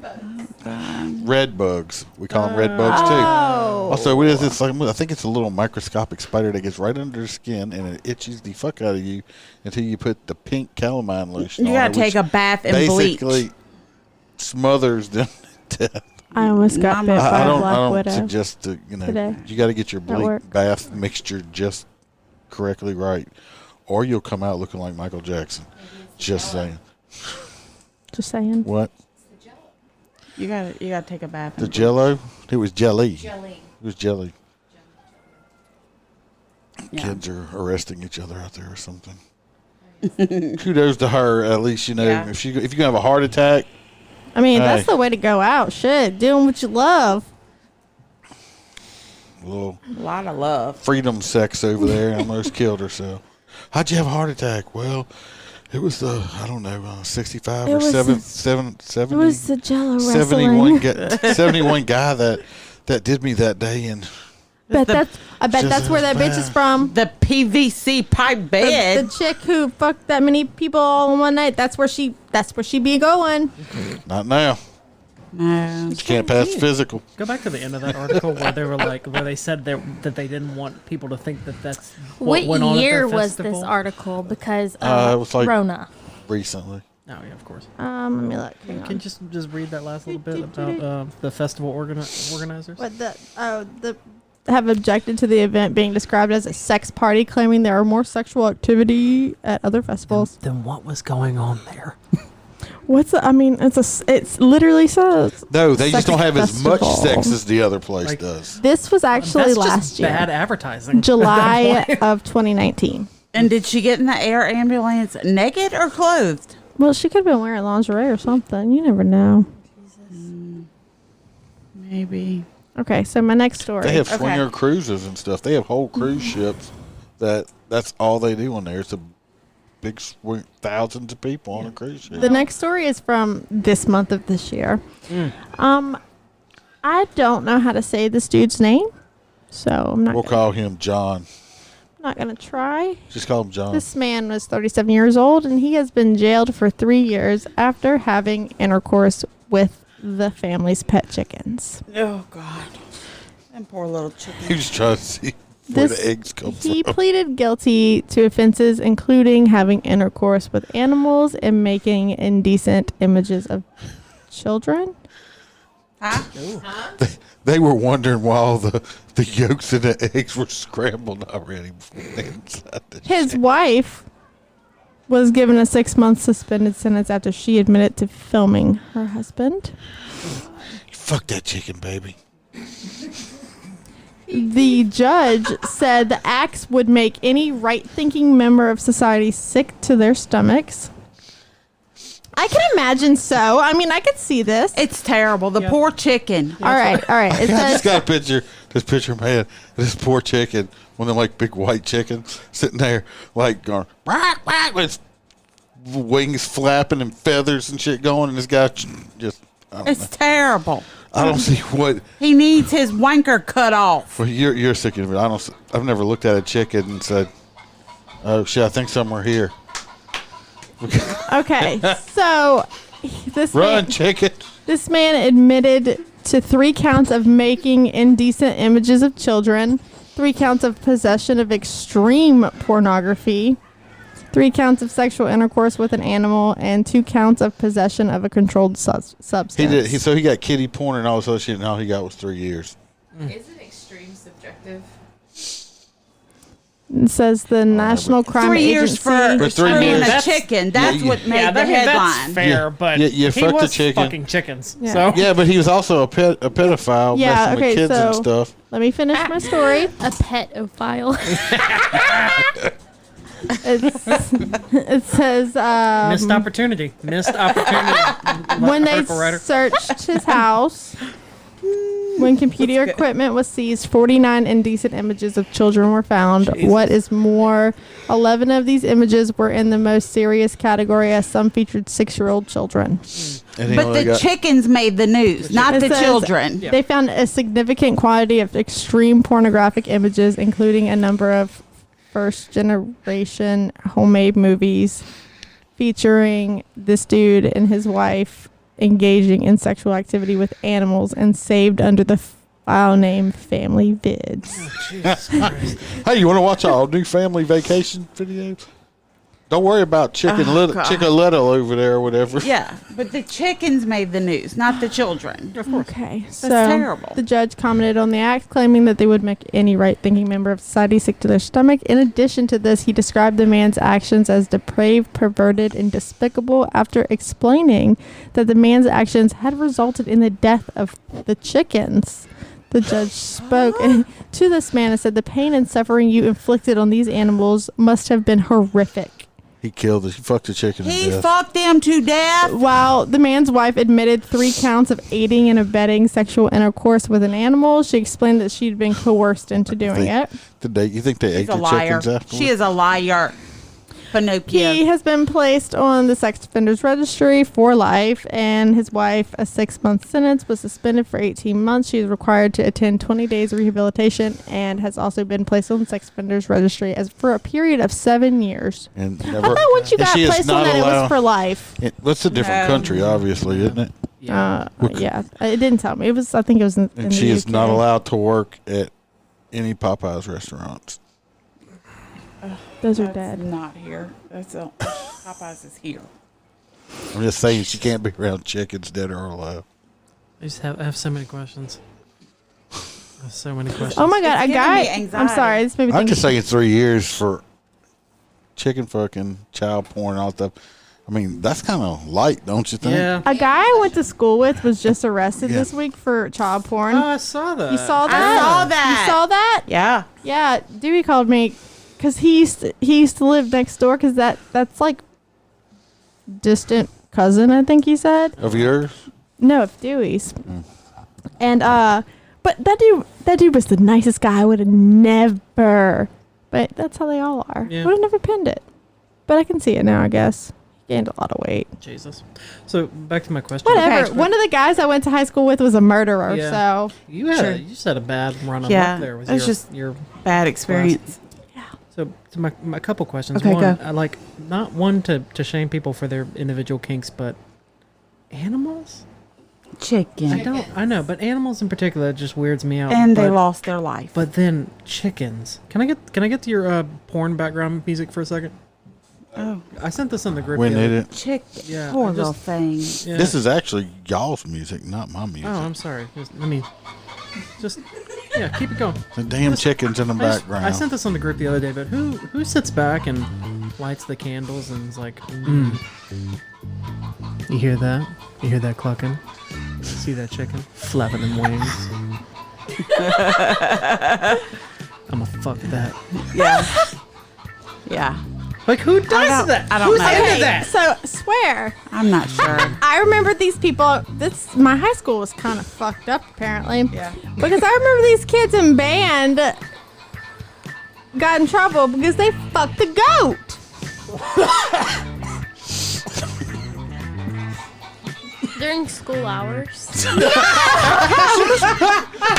Speaker 2: red bugs. We call them red bugs too.
Speaker 3: Oh.
Speaker 2: Also, what is this? I think it's a little microscopic spider that gets right under the skin and it itches the fuck out of you until you put the pink calamine lotion
Speaker 5: You
Speaker 2: on
Speaker 5: gotta
Speaker 2: it,
Speaker 5: take
Speaker 2: which
Speaker 5: a bath in bleach.
Speaker 2: basically smothers them to death.
Speaker 3: I almost got bit by
Speaker 2: I
Speaker 3: a
Speaker 2: don't
Speaker 3: black widow.
Speaker 2: suggest to,
Speaker 3: today
Speaker 2: you got to get your
Speaker 3: at
Speaker 2: bleach
Speaker 3: work.
Speaker 2: bath mixture just correctly right, or you'll come out looking like Michael Jackson. Just saying.
Speaker 3: Just saying.
Speaker 2: What?
Speaker 5: You gotta take a bath.
Speaker 2: The
Speaker 5: in
Speaker 2: Jello? It was jelly.
Speaker 6: Jelly.
Speaker 2: It was jelly.
Speaker 5: Yeah.
Speaker 2: Kids are arresting each other out there or something. Kudos to her. At least
Speaker 5: Yeah.
Speaker 2: if you can have a heart attack.
Speaker 3: I mean,
Speaker 2: Hey.
Speaker 3: that's the way to go out. Shit, doing what you love.
Speaker 2: A little
Speaker 5: A lot of love.
Speaker 2: freedom sex over there. Almost killed herself. How'd you have a heart attack? Well, it was the 65
Speaker 3: It
Speaker 2: or
Speaker 3: was
Speaker 2: 70.
Speaker 3: It was the Jello
Speaker 2: 71
Speaker 3: wrestling.
Speaker 2: 71 guy that did me that day, and
Speaker 3: I bet
Speaker 2: Just
Speaker 3: that's where that bitch is
Speaker 2: bad.
Speaker 3: from.
Speaker 5: The PVC pipe bed.
Speaker 3: The chick who fucked that many people all in one night. That's where she be going.
Speaker 2: not now.
Speaker 5: No.
Speaker 2: You can't pass physical.
Speaker 8: Go back to the end of that article where they were like, where they said that they didn't want people to think that that's what
Speaker 6: What
Speaker 8: went on at
Speaker 6: year
Speaker 8: their
Speaker 6: was
Speaker 8: festival.
Speaker 6: this article? Because
Speaker 2: It was like
Speaker 6: Rona.
Speaker 2: recently.
Speaker 8: Oh yeah, of course.
Speaker 3: Let me look. Hang
Speaker 8: Can you
Speaker 3: on.
Speaker 8: just read that last little bit about the festival organizers?
Speaker 3: What the have objected to the event being described as a sex party, claiming there are more sexual activity at other festivals.
Speaker 8: Then what was going on there?
Speaker 3: It's literally says.
Speaker 2: No, they just
Speaker 3: sex
Speaker 2: don't have as much
Speaker 3: festival.
Speaker 2: sex as the other place
Speaker 8: Like-
Speaker 2: does.
Speaker 3: This was actually
Speaker 8: That's
Speaker 3: last
Speaker 8: just
Speaker 3: year,
Speaker 8: bad advertising.
Speaker 3: July of 2019.
Speaker 5: And did she get in the air ambulance naked or clothed?
Speaker 3: Well, she could have been wearing lingerie or something. You never know.
Speaker 5: Maybe.
Speaker 3: Okay, so my next story.
Speaker 2: They have
Speaker 5: Okay.
Speaker 2: swinger cruises and stuff. They have whole cruise ships that's all they do on there. It's a big swing, thousands of people on a cruise ship.
Speaker 3: The next story is from this month of this year. I don't know how to say this dude's name, so I'm
Speaker 2: We'll call him John.
Speaker 3: not gonna try.
Speaker 2: Just call him John.
Speaker 3: This man was 37 years old, and he has been jailed for 3 years after having intercourse with the family's pet chickens.
Speaker 5: Oh God. Them poor little
Speaker 2: He
Speaker 5: chickens.
Speaker 2: was trying to see where the eggs come
Speaker 3: He
Speaker 2: from.
Speaker 3: pleaded guilty to offenses including having intercourse with animals and making indecent images of children.
Speaker 5: Huh?
Speaker 2: They were wondering why the yolks and the eggs were scrambled already before they inside the
Speaker 3: His
Speaker 2: ship.
Speaker 3: wife was given a 6-month suspended sentence after she admitted to filming her husband.
Speaker 2: Fuck that chicken, baby.
Speaker 3: The judge said the acts would make any right-thinking member of society sick to their stomachs. I can imagine so. I mean, I could see this.
Speaker 5: It's terrible. The
Speaker 8: Yeah.
Speaker 5: poor chicken.
Speaker 3: All right. It
Speaker 2: I
Speaker 3: says
Speaker 2: just got a picture. This picture, man. This poor chicken, one of them like big white chickens, sitting there like going quack quack with its wings flapping and feathers and shit going, and this guy just. I don't
Speaker 5: It's
Speaker 2: know.
Speaker 5: terrible.
Speaker 2: I don't see what.
Speaker 5: He needs his wanker cut off.
Speaker 2: Well, you're sick of it. I've never looked at a chicken and said, "Oh shit, I think somewhere here."
Speaker 3: okay. So this
Speaker 2: Run,
Speaker 3: man,
Speaker 2: chicken.
Speaker 3: this man admitted to 3 counts of making indecent images of children, 3 counts of possession of extreme pornography, 3 counts of sexual intercourse with an animal, and 2 counts of possession of a controlled substance.
Speaker 2: He did. So he got kitty porn and all this other shit, and all he got was 3 years.
Speaker 9: Is it extreme subjective?
Speaker 3: It says the National Crime
Speaker 5: 3 years
Speaker 3: Agency.
Speaker 5: for
Speaker 2: For 3
Speaker 5: screwing
Speaker 2: years.
Speaker 5: a chicken. That's what made the headline.
Speaker 8: That's fair,
Speaker 2: Yeah,
Speaker 8: but
Speaker 2: you
Speaker 8: he
Speaker 2: fucked
Speaker 8: was
Speaker 2: the chicken.
Speaker 8: fucking chickens.
Speaker 3: Yeah.
Speaker 8: So
Speaker 2: Yeah, but he was also a pedophile,
Speaker 3: Yeah,
Speaker 2: messing
Speaker 3: okay,
Speaker 2: with kids and
Speaker 3: so-
Speaker 2: stuff.
Speaker 3: Let me finish my story.
Speaker 6: A pedophile.
Speaker 3: It says
Speaker 8: missed opportunity. Missed opportunity.
Speaker 3: when they
Speaker 8: Article writer.
Speaker 3: searched his house, when computer equipment was seized, 49 indecent images of children were found.
Speaker 8: Jesus.
Speaker 3: What is more, 11 of these images were in the most serious category, as some featured 6-year-old children.
Speaker 2: And he
Speaker 5: But
Speaker 2: only
Speaker 5: the
Speaker 2: got-
Speaker 5: chickens made the news, not
Speaker 3: It
Speaker 5: the
Speaker 3: says-
Speaker 5: children.
Speaker 8: Yeah.
Speaker 3: They found a significant quantity of extreme pornographic images, including a number of first-generation homemade movies featuring this dude and his wife engaging in sexual activity with animals, and saved under the file name Family Vids.
Speaker 8: Jesus Christ.
Speaker 2: Hey, you want to watch our new family vacation videos? Don't worry about Chicken Little over there or whatever.
Speaker 5: Yeah, but the chickens made the news, not the children.
Speaker 3: Okay, so
Speaker 5: terrible.
Speaker 3: the judge commented on the act, claiming that they would make any right-thinking member of society sick to their stomach. In addition to this, he described the man's actions as depraved, perverted, and despicable, after explaining that the man's actions had resulted in the death of the chickens. The judge spoke to this man and said, "The pain and suffering you inflicted on these animals must have been horrific."
Speaker 2: He fucked the chicken to
Speaker 5: He
Speaker 2: death.
Speaker 5: fucked them to death.
Speaker 3: While the man's wife admitted 3 counts of aiding and abetting sexual intercourse with an animal, she explained that she'd been coerced into doing it.
Speaker 2: You think they ate
Speaker 5: She's a
Speaker 2: the
Speaker 5: liar.
Speaker 2: chickens afterwards?
Speaker 5: She is a liar. Pinocchio.
Speaker 3: He has been placed on the sex offenders registry for life, and his wife, a 6-month sentence, was suspended for 18 months. She is required to attend 20 days of rehabilitation, and has also been placed on the sex offenders registry as for a period of 7 years.
Speaker 2: And
Speaker 3: I thought once you
Speaker 2: and
Speaker 3: got
Speaker 2: she is
Speaker 3: placed on
Speaker 2: not
Speaker 3: that, it was
Speaker 2: allowed-
Speaker 3: for life.
Speaker 2: What's a different country, obviously, isn't it?
Speaker 3: Yeah, it didn't tell me. It was. I think it was in
Speaker 2: And
Speaker 3: the
Speaker 2: she is
Speaker 3: UK.
Speaker 2: not allowed to work at any Popeyes restaurants.
Speaker 3: Those are
Speaker 5: That's
Speaker 3: dead.
Speaker 5: not here. That's Popeyes is here.
Speaker 2: I'm just saying she can't be around chickens, dead or alive.
Speaker 8: I have so many questions. I have so many questions.
Speaker 3: Oh my god,
Speaker 5: It's
Speaker 3: a
Speaker 5: giving
Speaker 3: guy.
Speaker 5: me
Speaker 3: I'm
Speaker 5: anxiety.
Speaker 3: sorry. This made me
Speaker 2: I'm
Speaker 3: think.
Speaker 2: just saying 3 years for chicken fucking, child porn, all that stuff. I mean, that's kind of light, don't you think?
Speaker 8: Yeah.
Speaker 3: A guy I went to school with was just arrested
Speaker 2: Yeah.
Speaker 3: this week for child porn.
Speaker 8: Oh, I saw that.
Speaker 3: You saw
Speaker 5: I
Speaker 3: that?
Speaker 5: saw that.
Speaker 3: You saw that?
Speaker 5: Yeah.
Speaker 3: Yeah. Dewey called me because he used to live next door, because that's like distant cousin, I think he said.
Speaker 2: Of yours?
Speaker 3: No, of Dewey's. And but that dude was the nicest guy. I would have never. But that's how they all are.
Speaker 8: Yeah.
Speaker 3: Would have never pinned it. But I can see it now, I guess. He gained a lot of weight.
Speaker 8: Jesus. So back to my question.
Speaker 3: Whatever.
Speaker 5: Okay.
Speaker 3: One of the guys I went to high school with was a murderer.
Speaker 8: Yeah.
Speaker 3: So
Speaker 8: You had
Speaker 5: Sure.
Speaker 8: you just had a bad run of
Speaker 5: Yeah,
Speaker 8: luck there with
Speaker 5: it's
Speaker 8: your,
Speaker 5: just-
Speaker 8: your
Speaker 5: Bad experience.
Speaker 8: So my couple questions.
Speaker 5: Okay,
Speaker 8: One,
Speaker 5: go.
Speaker 8: I like not one to shame people for their individual kinks, but animals.
Speaker 5: Chicken.
Speaker 8: I know, but animals in particular just weirds me out.
Speaker 5: And they
Speaker 8: but,
Speaker 5: lost their life.
Speaker 8: But then chickens. Can I get to your porn background music for a second?
Speaker 5: Oh.
Speaker 8: I sent this in the group.
Speaker 2: When
Speaker 8: the
Speaker 2: they
Speaker 8: other-
Speaker 2: did.
Speaker 5: Chicken.
Speaker 8: Yeah,
Speaker 5: Poor
Speaker 8: I
Speaker 5: little
Speaker 8: just-
Speaker 5: thing.
Speaker 8: Yeah.
Speaker 2: This is actually y'all's music, not my music.
Speaker 8: Oh, I'm sorry. Let me just keep it going.
Speaker 2: The damn chickens in the background.
Speaker 8: I sent this on the group the other day, but who sits back and lights the candles and is like, You hear that? You hear that clucking? See that chicken flapping them wings? I'ma fuck that.
Speaker 5: Yeah. Yeah.
Speaker 8: Like, who does that?
Speaker 5: I don't
Speaker 8: Who's
Speaker 5: know.
Speaker 8: into
Speaker 3: okay,
Speaker 8: that?
Speaker 3: so swear.
Speaker 5: I'm not sure.
Speaker 3: I remember these people. My high school was kind of fucked up, apparently.
Speaker 5: Yeah.
Speaker 3: Because I remember these kids in band got in trouble because they fucked the goat.
Speaker 6: During school hours.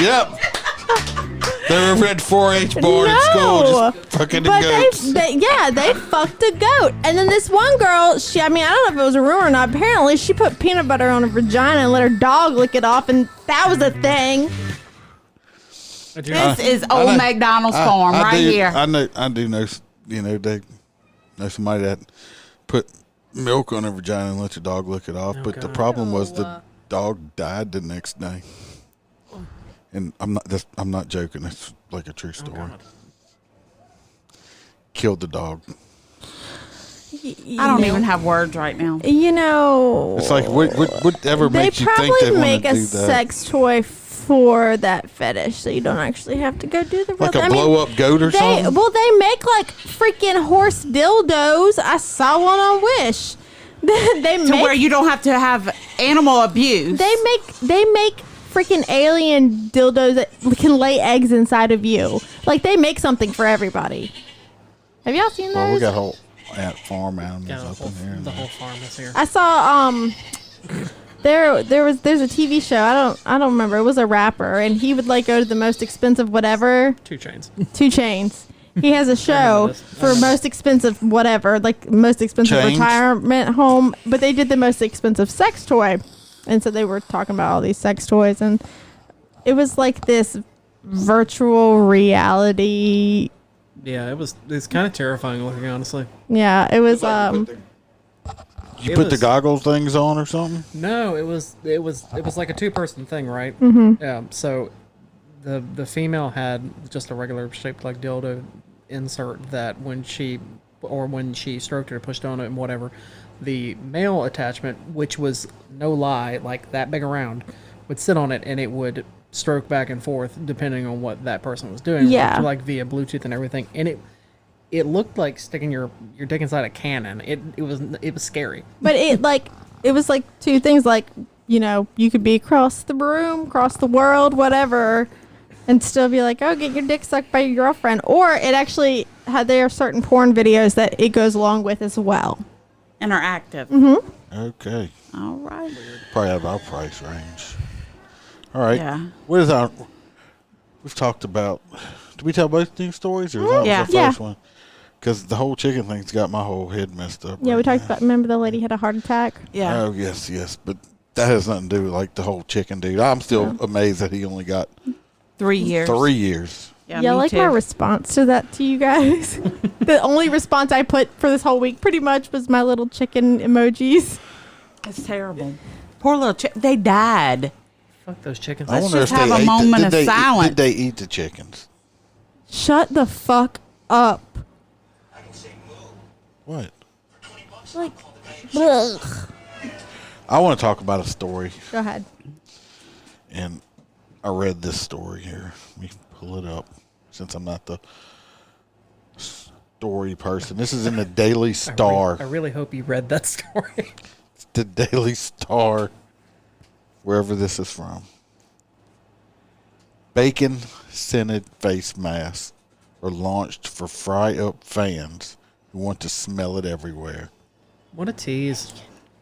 Speaker 2: Yep. They were at 4-H board at school,
Speaker 3: No.
Speaker 2: just fucking the
Speaker 3: But
Speaker 2: goats.
Speaker 3: they fucked a goat. And then this one girl, I don't know if it was a rumor or not. Apparently, she put peanut butter on her vagina and let her dog lick it off, and that was a thing.
Speaker 5: This is old McDonald's farm right here.
Speaker 2: I do know, they know somebody that put milk on her vagina and let your dog lick it off.
Speaker 8: Oh,
Speaker 2: but the
Speaker 8: God.
Speaker 2: problem was the dog died the next day. And I'm not joking. It's like a true story.
Speaker 8: God.
Speaker 2: killed the dog.
Speaker 5: I don't even have words right now.
Speaker 3: You know,
Speaker 2: It's like whatever
Speaker 3: they
Speaker 2: makes you think
Speaker 3: probably
Speaker 2: they want
Speaker 3: make
Speaker 2: to
Speaker 3: a
Speaker 2: do that.
Speaker 3: sex toy for that fetish, so you don't actually have to go do the real
Speaker 2: Like a
Speaker 3: thing.
Speaker 2: blow up goat or something.
Speaker 3: Well, they make like freaking horse dildos. I saw one on Wish. They
Speaker 5: To
Speaker 3: make
Speaker 5: where you don't have to have animal abuse.
Speaker 3: they make freaking alien dildos that can lay eggs inside of you. Like they make something for everybody. Have y'all seen those?
Speaker 2: Well, we got whole farm animals
Speaker 8: Yeah,
Speaker 2: up in here.
Speaker 8: the whole farm is here.
Speaker 3: I saw there's a TV show. I don't remember. It was a rapper, and he would like go to the most expensive whatever.
Speaker 8: 2 Chainz.
Speaker 3: 2 Chainz. He has a show
Speaker 8: this.
Speaker 3: for most expensive whatever, like most expensive
Speaker 2: Chainz?
Speaker 3: retirement home. But they did the most expensive sex toy, and so they were talking about all these sex toys, and it was like this virtual reality.
Speaker 8: Yeah, it's kind of terrifying looking, honestly.
Speaker 3: Yeah, it was.
Speaker 2: You
Speaker 8: It
Speaker 2: put the
Speaker 8: was-
Speaker 2: goggles things on or something?
Speaker 8: No, it was like a 2-person thing, right? Mm-hmm. Yeah. So the female had just a regular shaped like dildo insert that when she stroked it or pushed on it and whatever, the male attachment, which was no lie, like that big around, would sit on it and it would stroke back and forth depending on what that person was doing.
Speaker 3: Yeah.
Speaker 8: Like via Bluetooth and everything, and it looked like sticking your dick inside a cannon. It was scary.
Speaker 3: But it was like two things, like, you know, you could be across the room, across the world, whatever, and still be like, oh, get your dick sucked by your girlfriend. Or it actually there are certain porn videos that it goes along with as well.
Speaker 5: Interactive.
Speaker 3: Mm-hmm.
Speaker 2: Okay.
Speaker 5: All right.
Speaker 2: Probably out of our price range. All right.
Speaker 5: Yeah.
Speaker 2: What is our... We've talked about... Did we tell both these stories, or that
Speaker 5: Yeah.
Speaker 2: was the first one? Because the whole chicken thing's got my whole head messed up.
Speaker 3: Yeah, we
Speaker 2: right
Speaker 3: talked
Speaker 2: now.
Speaker 3: about, remember the lady had a heart attack?
Speaker 5: Yeah.
Speaker 2: Oh, yes. But that has nothing to do with, like, the whole chicken dude. I'm still amazed that he only got
Speaker 5: 3 years.
Speaker 2: 3 years.
Speaker 5: Yeah,
Speaker 3: Yeah,
Speaker 5: me
Speaker 3: like
Speaker 5: too.
Speaker 3: my response to that to you guys. The only response I put for this whole week pretty much was my little chicken emojis.
Speaker 5: It's terrible. Poor little they died.
Speaker 8: Fuck those chickens.
Speaker 2: I
Speaker 5: Let's
Speaker 2: wonder
Speaker 5: just
Speaker 2: if they
Speaker 5: have a
Speaker 2: ate
Speaker 5: moment of
Speaker 2: did
Speaker 5: silence.
Speaker 2: Did they eat the chickens?
Speaker 3: Shut the fuck up.
Speaker 2: What?
Speaker 3: Like, ugh.
Speaker 2: I want to talk about a story,
Speaker 3: Go ahead.
Speaker 2: and I read this story here. Let me pull it up, since I'm not the story person. This is in the Daily Star.
Speaker 8: I really hope you read that story.
Speaker 2: It's the Daily Star, wherever this is from. Bacon-scented face masks are launched for fry-up fans who want to smell it everywhere.
Speaker 8: What a tease.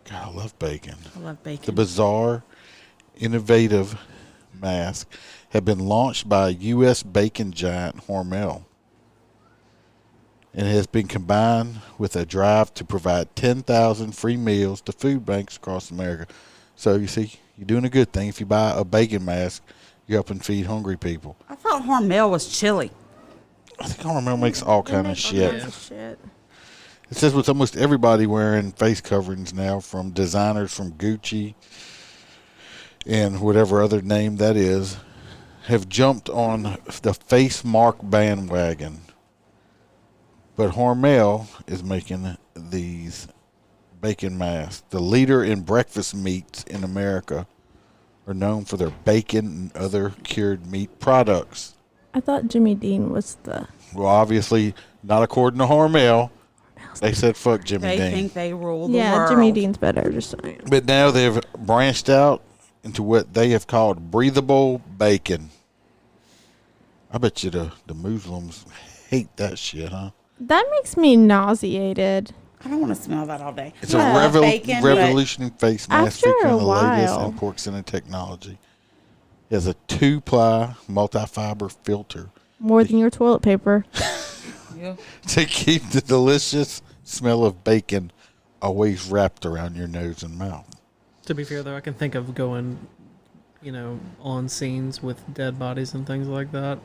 Speaker 2: God, I love bacon.
Speaker 5: I love
Speaker 2: The
Speaker 5: bacon.
Speaker 2: bizarre, innovative mask have been launched by U.S. bacon giant Hormel, and has been combined with a drive to provide 10,000 free meals to food banks across America. So you see, you're doing a good thing. If you buy a bacon mask, you're helping feed hungry people.
Speaker 5: I thought Hormel was chili.
Speaker 2: I think Hormel makes all kind of shit.
Speaker 3: Shit.
Speaker 2: It says with almost everybody wearing face coverings now, from designers from Gucci and whatever other name that is, have jumped on the face mark bandwagon. But Hormel is making these bacon masks. The leader in breakfast meats in America are known for their bacon and other cured meat products.
Speaker 3: I thought Jimmy Dean was the...
Speaker 2: Well, obviously, not according to Hormel. They said fuck Jimmy
Speaker 5: They
Speaker 2: Dean.
Speaker 5: think they rule the
Speaker 3: Yeah,
Speaker 5: world.
Speaker 3: Jimmy Dean's better, just saying.
Speaker 2: But now they've branched out into what they have called breathable bacon. I bet you the Muslims hate that shit, huh?
Speaker 3: That makes me nauseated.
Speaker 5: I don't want to smell that all day.
Speaker 2: It's
Speaker 3: Yeah.
Speaker 2: a
Speaker 5: Bacon, but-
Speaker 2: revolutionary face mask
Speaker 3: After
Speaker 2: featuring
Speaker 3: a
Speaker 2: the latest
Speaker 3: while.
Speaker 2: in pork-scented technology. It has a 2-ply multi-fiber filter
Speaker 3: More than your toilet paper.
Speaker 2: to keep the delicious smell of bacon always wrapped around your nose and mouth.
Speaker 8: To be fair, though, I can think of going, on scenes with dead bodies and things like that.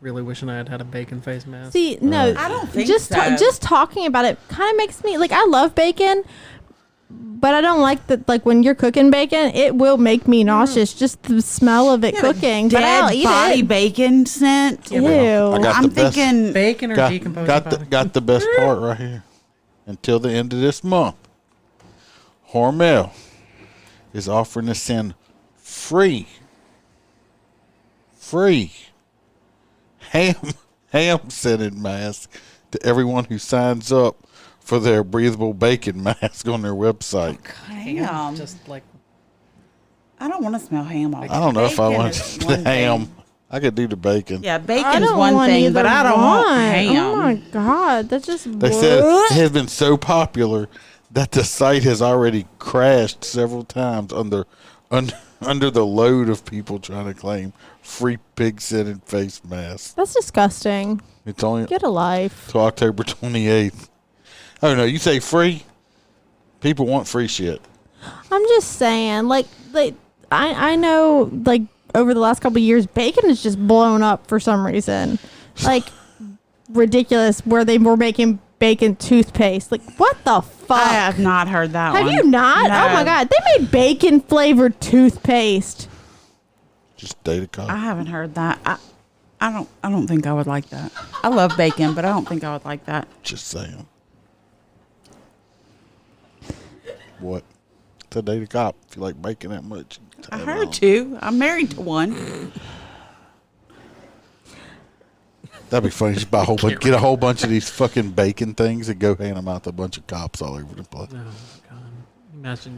Speaker 8: Really wishing I had had a bacon face mask.
Speaker 3: See, no,
Speaker 5: I don't think
Speaker 3: just
Speaker 5: so.
Speaker 3: just talking about it kind of makes me like, I love bacon, But I don't like that. Like when you're cooking bacon, it will make me nauseous. Just the smell of it cooking. But I'll
Speaker 5: Dead
Speaker 3: eat
Speaker 5: body
Speaker 3: it.
Speaker 5: bacon scent.
Speaker 3: Ew.
Speaker 2: I got
Speaker 5: I'm
Speaker 2: the best.
Speaker 5: thinking
Speaker 8: Bacon or decomposing body?
Speaker 2: Got the best part right here. Until the end of this month, Hormel is offering to send free ham scented mask to everyone who signs up for their breathable bacon mask on their website.
Speaker 5: ham.
Speaker 8: Just like
Speaker 5: I don't want to smell ham all
Speaker 2: I don't know if I
Speaker 5: Bacon
Speaker 2: want
Speaker 5: is
Speaker 2: the
Speaker 5: one
Speaker 2: ham.
Speaker 5: thing.
Speaker 2: I could do the bacon.
Speaker 5: Yeah,
Speaker 3: I
Speaker 5: bacon's
Speaker 3: don't
Speaker 5: one
Speaker 3: want
Speaker 5: thing, but
Speaker 3: either
Speaker 5: I don't want
Speaker 3: one.
Speaker 5: ham.
Speaker 3: Oh my god, that's just.
Speaker 2: They said it has been so popular that the site has already crashed several times under the load of people trying to claim free pig-scented face masks.
Speaker 3: That's disgusting.
Speaker 2: It's only
Speaker 3: Get a life.
Speaker 2: till October 28th. Oh no, you say free? People want free shit.
Speaker 3: I'm just saying, like I know, like over the last couple of years, bacon has just blown up for some reason, like ridiculous. Where they were making bacon toothpaste. Like what the fuck?
Speaker 5: I have not heard that
Speaker 3: Have
Speaker 5: one.
Speaker 3: you not?
Speaker 5: No.
Speaker 3: Oh my god, they made bacon flavored toothpaste.
Speaker 2: Just data copy.
Speaker 5: I haven't heard that. I don't think I would like that. I love bacon, but I don't think I would like that.
Speaker 2: Just saying. What? It's a data cop. If you like bacon that much.
Speaker 5: I
Speaker 2: tag
Speaker 5: heard
Speaker 2: on.
Speaker 5: you. I'm married to one.
Speaker 2: That'd be funny. Just buy a whole bunch, get a whole bunch of these fucking bacon things and go hand them out to a bunch of cops all over the place.
Speaker 8: oh my god.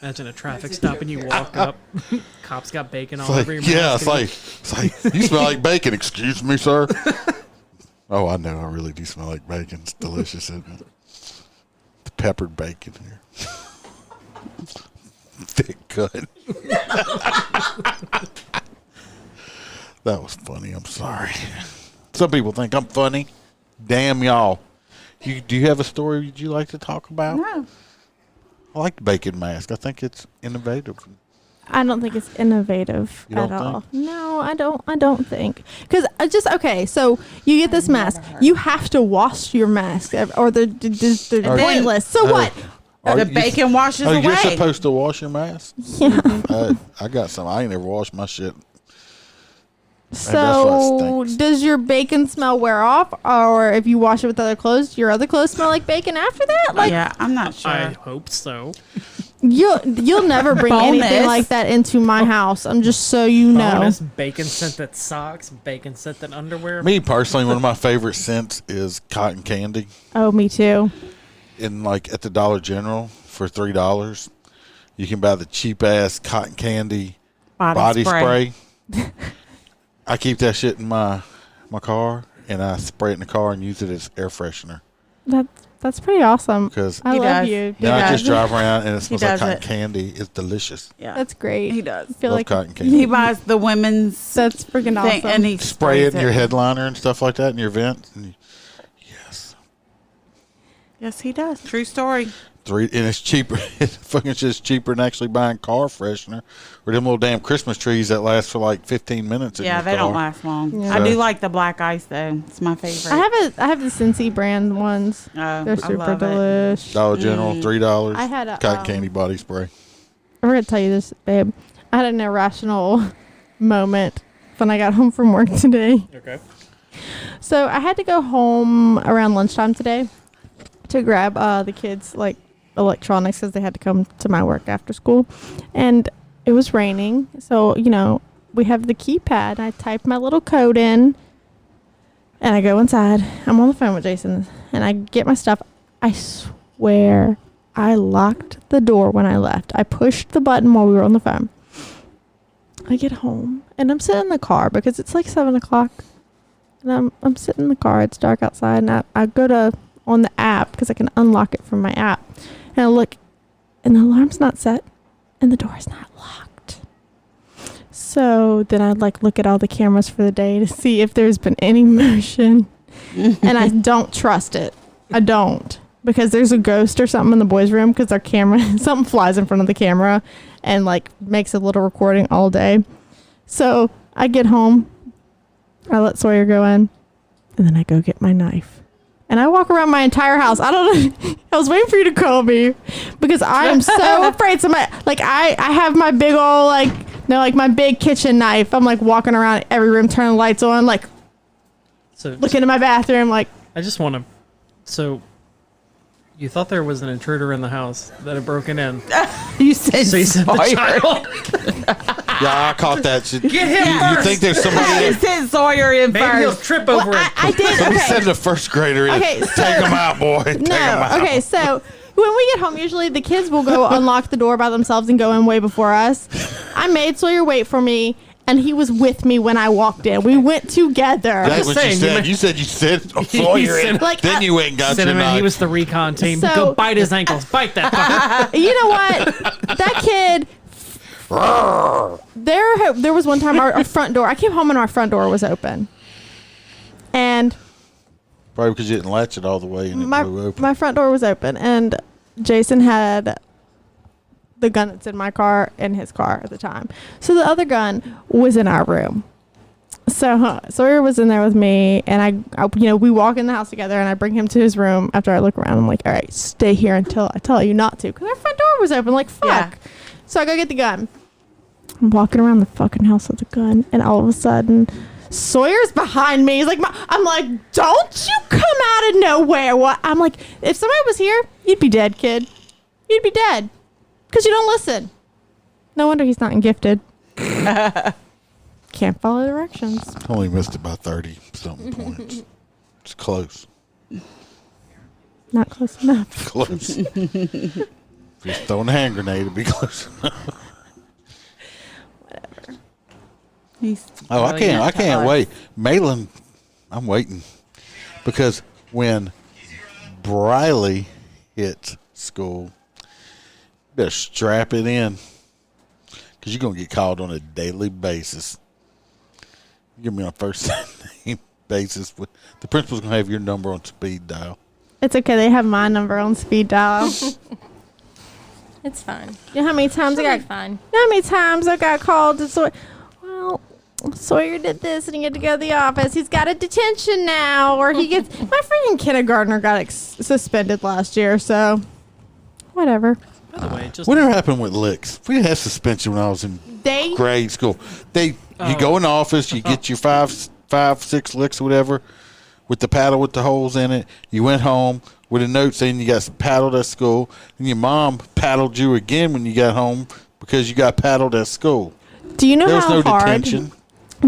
Speaker 8: Imagine a traffic stop and you walk up, cops got bacon all
Speaker 2: It's
Speaker 8: over your
Speaker 2: like, yeah,
Speaker 8: mask.
Speaker 2: it's like you smell like bacon. Excuse me, sir. Oh, I know. I really do smell like bacon. It's delicious, isn't it? The peppered bacon here. Thick cut. That was funny. I'm sorry. Some people think I'm funny. Damn y'all. Do you have a story you'd you like to talk about?
Speaker 5: No.
Speaker 2: I like the bacon mask. I think it's innovative.
Speaker 3: I don't think it's innovative
Speaker 2: You don't
Speaker 3: at all.
Speaker 2: think?
Speaker 3: No, I don't think. Because okay, so you get this mask. You have to wash your mask, or they're
Speaker 2: Are-
Speaker 3: pointless. So what?
Speaker 2: Are
Speaker 5: The
Speaker 2: you-
Speaker 5: bacon washes
Speaker 2: Oh,
Speaker 5: away.
Speaker 2: you're supposed to wash your mask?
Speaker 3: Yeah.
Speaker 2: I got some. I ain't never washed my shit.
Speaker 3: So
Speaker 2: stinks.
Speaker 3: does your bacon smell wear off, or if you wash it with other clothes, your other clothes smell like bacon after that? Like
Speaker 5: Yeah, I'm not sure.
Speaker 8: I hope so.
Speaker 3: you'll never bring anything
Speaker 5: Bonus.
Speaker 3: like that into my house. I'm just so you know.
Speaker 8: Bonus bacon scented socks, bacon scented underwear.
Speaker 2: Me personally, one of my favorite scents is cotton candy.
Speaker 3: Oh, me too.
Speaker 2: In like at the Dollar General for $3, you can buy the cheap ass cotton candy body spray. I keep that shit in my car, and I spray it in the car and use it as air freshener
Speaker 3: That's pretty awesome.
Speaker 2: because
Speaker 3: I
Speaker 5: He
Speaker 3: love
Speaker 5: does.
Speaker 3: you.
Speaker 2: then I
Speaker 5: does.
Speaker 2: just drive around and it smells like
Speaker 5: does
Speaker 2: cotton
Speaker 5: it.
Speaker 2: candy. It's delicious.
Speaker 5: Yeah,
Speaker 3: That's great.
Speaker 5: He does.
Speaker 3: I feel
Speaker 2: Love
Speaker 3: like
Speaker 2: cotton candy.
Speaker 5: He buys the women's
Speaker 3: that's freaking
Speaker 5: thing,
Speaker 3: awesome.
Speaker 5: and he
Speaker 2: Spray it in
Speaker 5: sprays
Speaker 2: your headliner and stuff like that in your vents. And yes.
Speaker 5: Yes, he does. True story.
Speaker 2: And it's cheaper. It's fucking just cheaper than actually buying car freshener or them little damn Christmas trees that last for like 15 minutes. In
Speaker 5: Yeah,
Speaker 2: your
Speaker 5: they don't
Speaker 2: car.
Speaker 5: last long.
Speaker 3: Yeah.
Speaker 5: I do like the black ice though. It's my favorite.
Speaker 3: I have the Cincy brand ones.
Speaker 5: Oh,
Speaker 3: They're
Speaker 5: I
Speaker 3: super
Speaker 5: love it.
Speaker 3: delish.
Speaker 2: Dollar General, $3.
Speaker 3: I had a,
Speaker 2: cotton candy body spray.
Speaker 3: I'm gonna tell you this, babe. I had an irrational moment when I got home from work today.
Speaker 8: Okay.
Speaker 3: So I had to go home around lunchtime today to grab the kids like electronics because they had to come to my work after school, and it was raining. So we have the keypad. I type my little code in, and I go inside. I'm on the phone with Jason, and I get my stuff. I swear I locked the door when I left. I pushed the button while we were on the phone. I get home and I'm sitting in the car because it's like 7:00. And I'm sitting in the car. It's dark outside, and I go to on the app because I can unlock it from my app, and I look, and the alarm's not set, and the door's not locked. So then I look at all the cameras for the day to see if there's been any motion, and I don't trust it. I don't, because there's a ghost or something in the boys' room because our camera something flies in front of the camera, and makes a little recording all day. So I get home. I let Sawyer go in, and then I go get my knife. And I walk around my entire house. I don't know. I was waiting for you to call me because I am so afraid somebody, like, I have my big old, like, like my big kitchen knife. I'm like walking around every room, turning the lights on, like looking in my bathroom, like.
Speaker 8: I just want to. So, you thought there was an intruder in the house that had broken in.
Speaker 5: You said
Speaker 8: So you said the child.
Speaker 2: Yeah, I caught that shit.
Speaker 8: Get him
Speaker 2: You
Speaker 8: first.
Speaker 2: think there's somebody
Speaker 5: You
Speaker 2: that
Speaker 5: said Sawyer in
Speaker 8: Maybe he'll
Speaker 5: first.
Speaker 8: trip over it.
Speaker 3: I did.
Speaker 2: somebody
Speaker 3: Okay.
Speaker 2: said the first grader in.
Speaker 3: Okay, so-
Speaker 2: Take them out, boy. Take 'em
Speaker 3: No.
Speaker 2: out.
Speaker 3: Okay, so when we get home, usually the kids will go unlock the door by themselves and go in way before us. I made Sawyer wait for me, and he was with me when I walked in. We went together.
Speaker 2: That's what
Speaker 8: saying,
Speaker 2: you said. You said Sawyer in.
Speaker 3: Like,
Speaker 2: Then you went and got your
Speaker 8: Cinnamon, he
Speaker 2: knife.
Speaker 8: was the recon team.
Speaker 3: So-
Speaker 8: Go bite his ankles. Bite that fucker.
Speaker 3: You know what? That kid. There was one time our front door. I came home and our front door was open, and
Speaker 2: Probably because you didn't latch it all the way and it blew open.
Speaker 3: my front door was open, and Jason had the gun that's in my car in his car at the time. So the other gun was in our room. So Sawyer was in there with me, and I we walk in the house together, and I bring him to his room after I look around. I'm like, all right, stay here until I tell you not to, because our front door was open. Like, fuck.
Speaker 5: Yeah.
Speaker 3: So I go get the gun. I'm walking around the fucking house with the gun, and all of a sudden, Sawyer's behind me. He's like, I'm like, don't you come out of nowhere. What? I'm like, if somebody was here, you'd be dead, kid. You'd be dead. Because you don't listen. No wonder he's not in gifted. Can't follow directions.
Speaker 2: Only missed it by 30-something points. It's close.
Speaker 3: Not close enough.
Speaker 2: Close. Just throwing a hand grenade, it'd be close enough. Oh, I can't wait. Malin, I'm waiting. Because when Briley hits school, you better strap it in. Because you're going to get called on a daily basis. Give me on a first name basis. The principal's going to have your number on speed dial.
Speaker 3: It's okay. They have my number on speed dial.
Speaker 6: It's fine.
Speaker 3: You know how many times
Speaker 6: It'll
Speaker 3: I
Speaker 6: be
Speaker 3: got?
Speaker 6: fine.
Speaker 3: You know how many times I got called to Sawyer? Well, Sawyer did this and he had to go to the office. He's got a detention now, or he gets. My freaking kindergartner got suspended last year, so whatever.
Speaker 8: By the way, just
Speaker 2: Whatever happened with licks? We had suspension when I was in
Speaker 3: They
Speaker 2: grade school. You go in the office, you get your five, 6 licks or whatever with the paddle with the holes in it. You went home with a note saying you got paddled at school, and your mom paddled you again when you got home because you got paddled at school.
Speaker 3: Do you know
Speaker 2: There was
Speaker 3: how
Speaker 2: no
Speaker 3: hard?
Speaker 2: detention.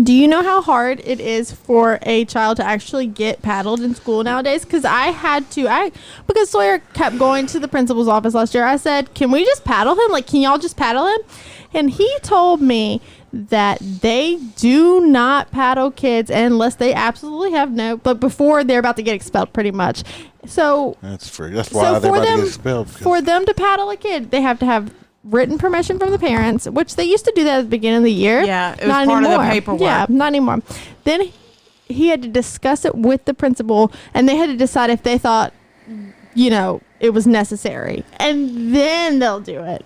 Speaker 3: Do you know how hard it is for a child to actually get paddled in school nowadays? Because I had to, because Sawyer kept going to the principal's office last year. I said, "Can we just paddle him? Like, can y'all just paddle him?" And he told me that they do not paddle kids unless they absolutely have no, but before they're about to get expelled, pretty much. So
Speaker 2: That's free. That's why they're
Speaker 3: for
Speaker 2: about to
Speaker 3: them,
Speaker 2: get expelled. because-
Speaker 3: for them to paddle a kid, they have to have written permission from the parents, which they used to do that at the beginning of the year.
Speaker 5: Yeah, it was
Speaker 3: Not
Speaker 5: part of the
Speaker 3: anymore.
Speaker 5: paperwork.
Speaker 3: Yeah, not anymore. Then he had to discuss it with the principal, and they had to decide if they thought, it was necessary, and then they'll do it.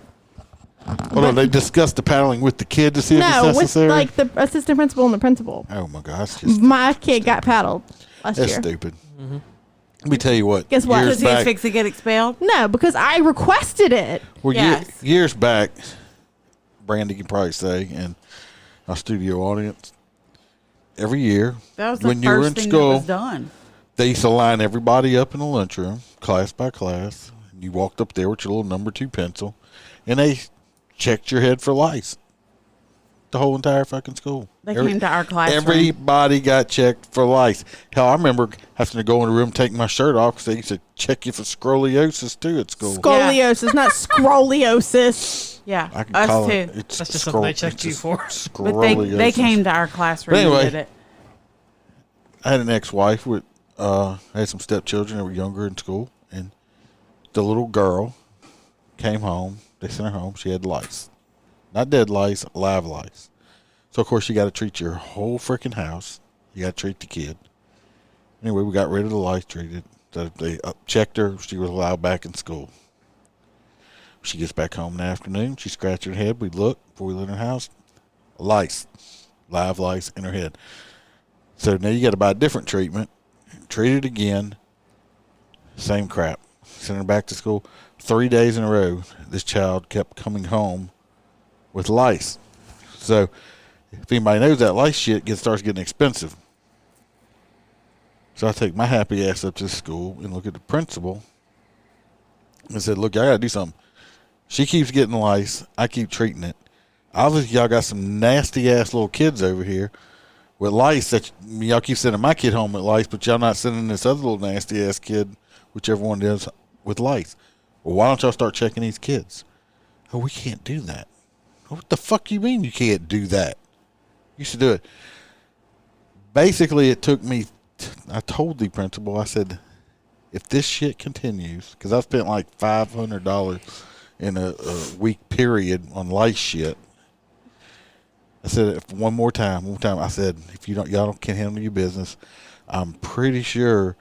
Speaker 2: Hold on, they discussed the paddling with the kid to see if
Speaker 3: No,
Speaker 2: it's
Speaker 3: with
Speaker 2: necessary.
Speaker 3: like the assistant principal and the principal.
Speaker 2: Oh my gosh, just
Speaker 3: My kid got paddled last
Speaker 2: that's
Speaker 3: year.
Speaker 2: stupid. Let me tell you what.
Speaker 3: Guess what?
Speaker 2: Years
Speaker 5: Because he was
Speaker 2: back,
Speaker 5: fixing to get expelled.
Speaker 3: No, because I requested it.
Speaker 2: well,
Speaker 5: Yes.
Speaker 2: years back, Brandy can probably say, and our studio audience, every year
Speaker 5: That was the
Speaker 2: when you were
Speaker 5: first
Speaker 2: in
Speaker 5: thing
Speaker 2: school,
Speaker 5: that was done.
Speaker 2: they used to line everybody up in the lunchroom, class by class. You walked up there with your little number 2 pencil, and they checked your head for lice. The whole entire fucking school.
Speaker 5: They came to our classroom.
Speaker 2: Everybody got checked for lice. Hell, I remember having to go in the room, take my shirt off because they used to check you for scoliosis too at school.
Speaker 3: Scoliosis, not scroliosis.
Speaker 5: Yeah,
Speaker 2: I can
Speaker 5: us
Speaker 2: call
Speaker 5: too.
Speaker 2: it. It's
Speaker 8: That's just something they checked you for.
Speaker 5: But they came to our classroom
Speaker 2: But anyway,
Speaker 5: and did it.
Speaker 2: I had an ex-wife with I had some stepchildren that were younger in school, and the little girl came home. They sent her home. She had lice, not dead lice, live lice. So of course you got to treat your whole freaking house. You got to treat the kid. Anyway, we got rid of the lice treated. So they checked her. She was allowed back in school. She gets back home in the afternoon. She scratched her head. We look before we leave her house. Lice, live lice in her head. So now you got to buy a different treatment. Treat it again. Same crap. Sent her back to school. 3 days in a row, this child kept coming home with lice. So, if anybody knows, that lice shit starts getting expensive. So I take my happy ass up to the school and look at the principal and said, look, I got to do something. She keeps getting lice. I keep treating it. Obviously, y'all got some nasty ass little kids over here with lice that y'all keep sending my kid home with lice, but y'all not sending this other little nasty ass kid, whichever one it is, with lice. Well, why don't y'all start checking these kids? Oh, we can't do that. What the fuck you mean you can't do that? You should do it. Basically, it took me, I told the principal, I said, if this shit continues, because I spent like $500 in a week period on lice shit. I said, if one more time, I said, if y'all can't handle your business, I'm pretty sure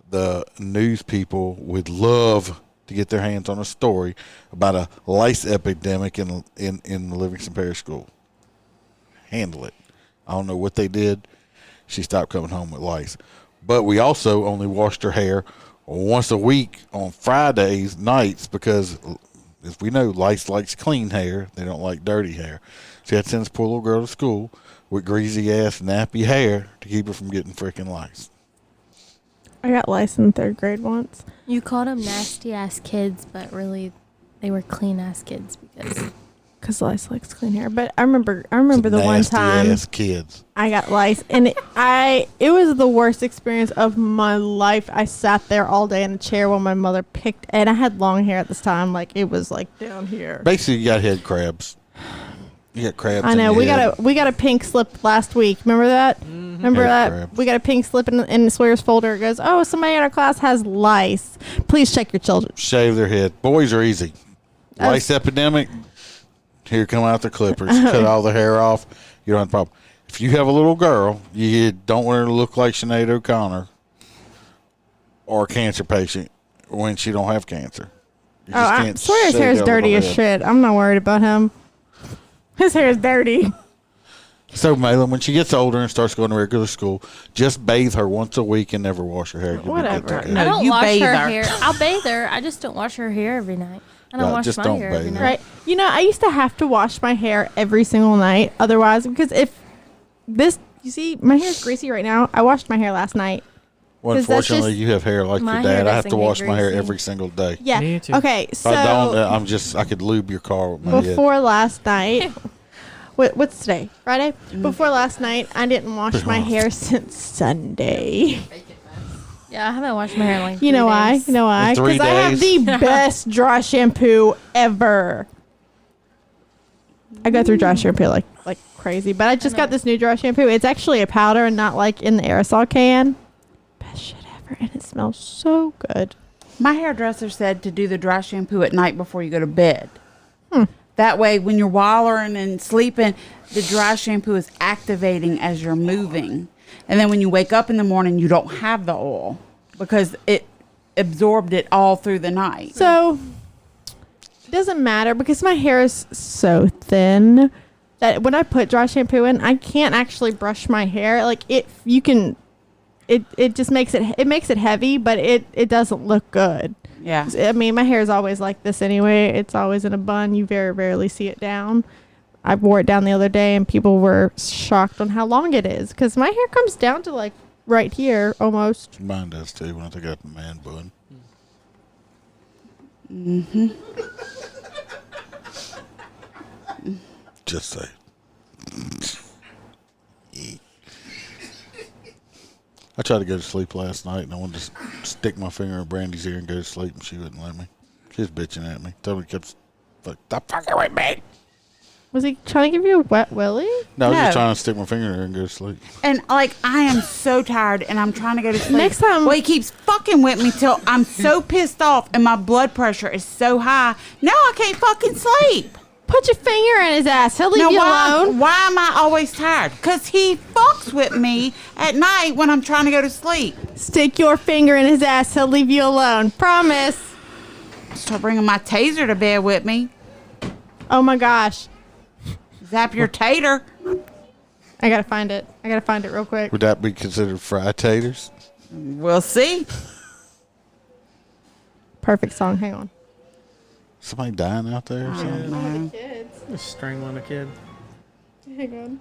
Speaker 2: the news people would love to get their hands on a story about a lice epidemic in the Livingston Parish School. Handle it. I don't know what they did. She stopped coming home with lice. But we also only washed her hair once a week on Fridays nights because, as we know, lice likes clean hair. They don't like dirty hair. So I had to send this poor little girl to school with greasy ass, nappy hair to keep her from getting freaking lice.
Speaker 3: I got lice in 3rd grade once.
Speaker 6: You called them nasty ass kids, but really, they were clean ass kids
Speaker 3: because lice likes clean hair. But I remember the one time
Speaker 2: ass kids.
Speaker 3: I got lice, and it was the worst experience of my life. I sat there all day in a chair while my mother picked, and I had long hair at this time, like it was like down here.
Speaker 2: Basically, you got head crabs. You got crabs.
Speaker 3: I know.
Speaker 2: In your head.
Speaker 3: We got a pink slip last week. Remember that? Remember
Speaker 2: Head
Speaker 3: that?
Speaker 2: crabs.
Speaker 3: We got a pink slip in Sawyer's folder. It goes, "Oh, somebody in our class has lice. Please check your children."
Speaker 2: Shave their head. Boys are easy. Lice epidemic. Here come out the clippers. Cut all the hair off. You don't have a problem. If you have a little girl, you don't want her to look like Sinead O'Connor or a cancer patient when she don't have cancer. You just can't
Speaker 3: Sawyer's
Speaker 2: shave
Speaker 3: hair is
Speaker 2: that
Speaker 3: dirty
Speaker 2: little
Speaker 3: as
Speaker 2: head.
Speaker 3: shit. I'm not worried about him. His hair is dirty.
Speaker 2: So, Malin, when she gets older and starts going to regular school, just bathe her once a week and never wash her hair. You'll be good to
Speaker 3: Whatever.
Speaker 2: go.
Speaker 5: No,
Speaker 6: I don't
Speaker 5: you
Speaker 6: wash
Speaker 5: bathe
Speaker 6: her
Speaker 5: her.
Speaker 6: hair. I'll bathe her. I just don't wash her hair every night. I don't
Speaker 2: Right,
Speaker 6: wash
Speaker 2: just
Speaker 6: my
Speaker 2: don't
Speaker 6: hair
Speaker 2: bathe
Speaker 6: every
Speaker 2: her.
Speaker 6: night.
Speaker 3: Right. You know, I used to have to wash my hair every single night. Otherwise, because you see, my hair is greasy right now. I washed my hair last night.
Speaker 2: Well,
Speaker 3: 'Cause that's
Speaker 2: unfortunately,
Speaker 3: just-
Speaker 2: you have hair like
Speaker 6: My
Speaker 2: your
Speaker 6: hair
Speaker 2: dad. I have to
Speaker 6: doesn't get
Speaker 2: wash my hair
Speaker 6: greasy.
Speaker 2: every single day.
Speaker 3: Yeah.
Speaker 8: Me too.
Speaker 3: Okay.
Speaker 2: If
Speaker 3: So
Speaker 2: I don't, I could lube your car with my head.
Speaker 3: before last night, what's today? Friday. Before last night, I didn't wash my hair since Sunday.
Speaker 6: Yeah, I haven't washed my hair in like
Speaker 3: You know
Speaker 6: 3
Speaker 3: why?
Speaker 6: days.
Speaker 3: You know why?
Speaker 2: In 3
Speaker 3: Because I have the
Speaker 2: days.
Speaker 3: best dry shampoo ever. I go through dry shampoo like crazy, but I just got this new dry shampoo. It's actually a powder and not like in the aerosol can. Best shit ever, and it smells so good.
Speaker 5: My hairdresser said to do the dry shampoo at night before you go to bed. That way, when you're wallering and sleeping, the dry shampoo is activating as you're moving. And then when you wake up in the morning, you don't have the oil because it absorbed it all through the night.
Speaker 3: So it doesn't matter because my hair is so thin that when I put dry shampoo in, I can't actually brush my hair. Like it just makes it heavy, but it doesn't look good.
Speaker 5: Yeah.
Speaker 3: I mean, my hair is always like this anyway. It's always in a bun. You very rarely see it down. I wore it down the other day, and people were shocked on how long it is because my hair comes down to like right here almost.
Speaker 2: Mine does too when I take out the man bun. Just say. I tried to go to sleep last night, and I wanted to stick my finger in Brandy's ear and go to sleep, and she wouldn't let me. She was bitching at me. Told me kept stop fucking with me.
Speaker 3: Was he trying to give you a wet willy?
Speaker 2: No, I was
Speaker 5: No.
Speaker 2: just trying to stick my finger in her and go to sleep.
Speaker 5: And like I am so tired and I'm trying to go to sleep.
Speaker 3: Next time-
Speaker 5: Well, he keeps fucking with me till I'm so pissed off and my blood pressure is so high. Now I can't fucking sleep.
Speaker 3: Put your finger in his ass. He'll leave
Speaker 5: Now
Speaker 3: you
Speaker 5: why
Speaker 3: alone.
Speaker 5: am I always tired? Because he fucks with me at night when I'm trying to go to sleep.
Speaker 3: Stick your finger in his ass. He'll leave you alone. Promise.
Speaker 5: Start bringing my taser to bed with me.
Speaker 3: Oh my gosh.
Speaker 5: Zap your tater.
Speaker 3: I gotta find it. I gotta find it real quick.
Speaker 2: Would that be considered fried taters?
Speaker 5: We'll see.
Speaker 3: perfect song. Hang on.
Speaker 2: Somebody dying out there or something?
Speaker 3: Kids.
Speaker 8: Just strangling a kid.
Speaker 3: Hang on.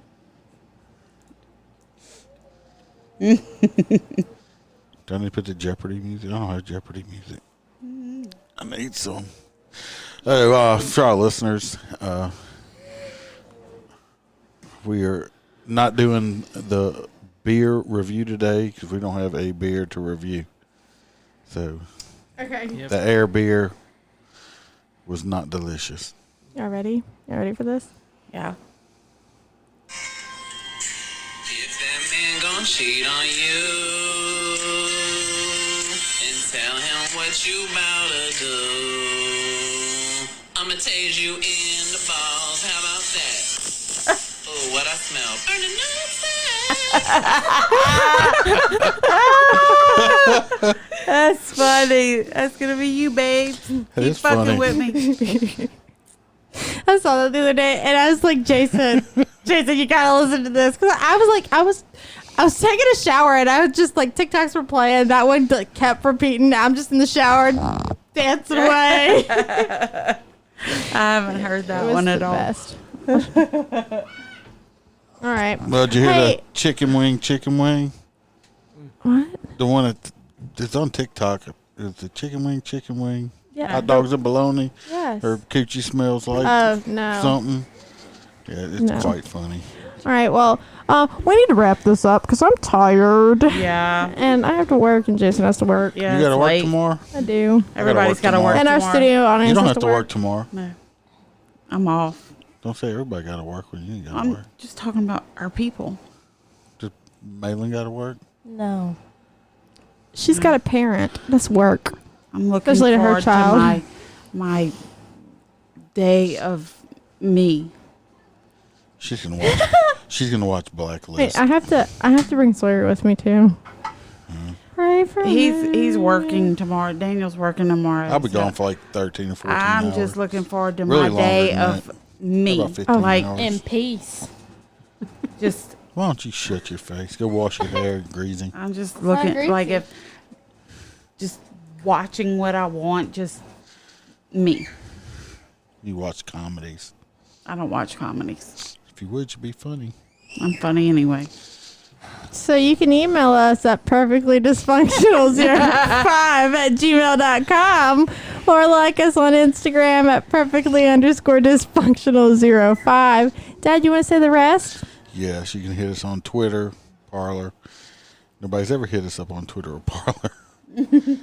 Speaker 2: Do I need to put the Jeopardy music? I don't have Jeopardy music. I need some. For our listeners, we are not doing the beer review today because we don't have a beer to review. So,
Speaker 3: Okay.
Speaker 8: Yep.
Speaker 2: the air beer was not delicious.
Speaker 3: Y'all ready? Y'all ready for this?
Speaker 5: Yeah.
Speaker 10: If that man gon' cheat on you and tell him what you bout to do, I'ma tase you in the balls. How about that? Oh, what I smell. Burning outside.
Speaker 5: That's funny. That's gonna be you, babe. Keep
Speaker 2: is
Speaker 5: fucking
Speaker 2: funny.
Speaker 5: with me.
Speaker 3: I saw that the other day, and I was like, Jason, you gotta listen to this, because I was taking a shower, and I was just like, TikToks were playing. That one like, kept repeating. I'm just in the shower dancing away.
Speaker 5: I haven't heard that one at all.
Speaker 3: Best. All right.
Speaker 2: Well, did you hear
Speaker 3: Hey.
Speaker 2: the chicken wing?
Speaker 3: What?
Speaker 2: The one that's on TikTok. Is the chicken wing?
Speaker 3: Yeah.
Speaker 2: Hot dogs and bologna?
Speaker 3: Yes.
Speaker 2: Her coochie smells like
Speaker 3: Oh no.
Speaker 2: something. Yeah, it's
Speaker 3: No.
Speaker 2: quite funny.
Speaker 3: All right. Well, we need to wrap this up because I'm tired.
Speaker 5: Yeah.
Speaker 3: And I have to work, and Jason has to work.
Speaker 5: Yeah.
Speaker 2: You got to
Speaker 5: it's
Speaker 2: work
Speaker 5: late.
Speaker 2: tomorrow?
Speaker 3: I do.
Speaker 5: Everybody's got to work.
Speaker 3: And our
Speaker 5: tomorrow.
Speaker 3: studio audience
Speaker 2: You don't
Speaker 3: has
Speaker 2: have to work tomorrow.
Speaker 5: No. I'm off.
Speaker 2: Don't say everybody got to work when you ain't got to
Speaker 5: I'm
Speaker 2: work.
Speaker 5: just talking about our people.
Speaker 2: Just Malin got to work.
Speaker 6: No.
Speaker 3: She's got a parent. That's work.
Speaker 5: I'm looking
Speaker 3: Especially to her
Speaker 5: forward
Speaker 3: child.
Speaker 5: to my day of me.
Speaker 2: She's gonna watch. She's gonna watch Blacklist.
Speaker 3: Wait, I have to bring Sawyer with me too. Pray for
Speaker 5: He's
Speaker 3: me.
Speaker 5: working tomorrow. Daniel's working tomorrow.
Speaker 2: I'll be
Speaker 5: so
Speaker 2: gone for like 13 or 14
Speaker 5: I'm
Speaker 2: hours.
Speaker 5: just looking forward to
Speaker 2: Really
Speaker 5: my day
Speaker 2: longer than
Speaker 5: of
Speaker 2: that.
Speaker 5: me.
Speaker 2: About 15
Speaker 5: Like
Speaker 2: hours.
Speaker 6: In peace.
Speaker 5: just
Speaker 2: Why don't you shut your face? Go wash your hair, greasy.
Speaker 5: I'm just looking
Speaker 6: greasy.
Speaker 5: like if just watching what I want, just me.
Speaker 2: You watch comedies.
Speaker 5: I don't watch comedies.
Speaker 2: If you would, you'd be funny.
Speaker 5: I'm funny anyway.
Speaker 3: So you can email us at perfectlydysfunctional05@gmail.com or like us on Instagram at perfectly_dysfunctional05. Dad, you want to say the rest?
Speaker 2: Yes, you can hit us on Twitter, Parlor. Nobody's ever hit us up on Twitter or Parlor.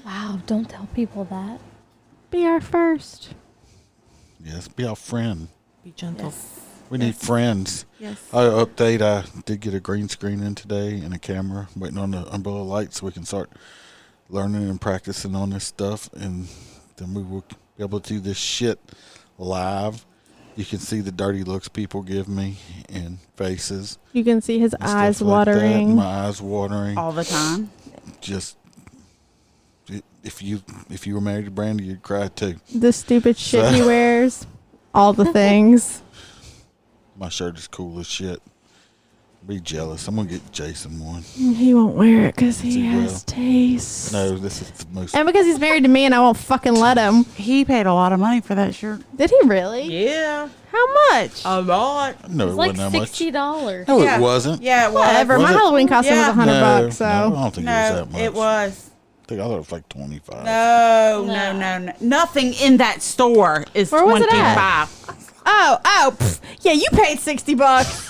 Speaker 6: Wow, don't tell people that.
Speaker 3: Be our first.
Speaker 2: Yes, be our friend.
Speaker 9: Be gentle.
Speaker 2: We need friends.
Speaker 5: Yes.
Speaker 2: I did get a green screen in today and a camera, waiting on the umbrella light so we can start learning and practicing on this stuff, and then we will be able to do this shit live. You can see the dirty looks people give me and faces.
Speaker 3: You can see his
Speaker 2: and stuff
Speaker 3: eyes
Speaker 2: like that.
Speaker 3: watering.
Speaker 2: My eyes watering.
Speaker 5: All the time.
Speaker 2: Just if you were married to Brandy, you'd cry too.
Speaker 3: The stupid shit
Speaker 2: So-
Speaker 3: he wears. All the things.
Speaker 2: My shirt is cool as shit. Be jealous. I'm gonna get Jason one.
Speaker 3: He won't wear it because he
Speaker 2: He
Speaker 3: has
Speaker 2: will.
Speaker 3: taste.
Speaker 2: No, this is the most.
Speaker 3: And because he's married to me and I won't fucking let him.
Speaker 5: He paid a lot of money for that shirt.
Speaker 3: Did he really?
Speaker 5: Yeah.
Speaker 3: How much?
Speaker 5: A lot.
Speaker 2: No,
Speaker 6: It's
Speaker 2: it
Speaker 6: like
Speaker 2: wasn't that much.
Speaker 6: $60.
Speaker 2: No,
Speaker 5: Yeah.
Speaker 2: it wasn't.
Speaker 5: Yeah, it was.
Speaker 3: Whatever.
Speaker 2: Was
Speaker 3: My
Speaker 2: it?
Speaker 3: Halloween costume
Speaker 5: Yeah.
Speaker 3: was $100,
Speaker 2: No,
Speaker 3: so.
Speaker 2: no, I don't think it was
Speaker 5: No,
Speaker 2: that much.
Speaker 5: it was.
Speaker 2: I thought it was like 25.
Speaker 5: No. Nothing in that store is
Speaker 3: Where was it at?
Speaker 5: 25.
Speaker 3: Oh, pff. Yeah, you paid $60.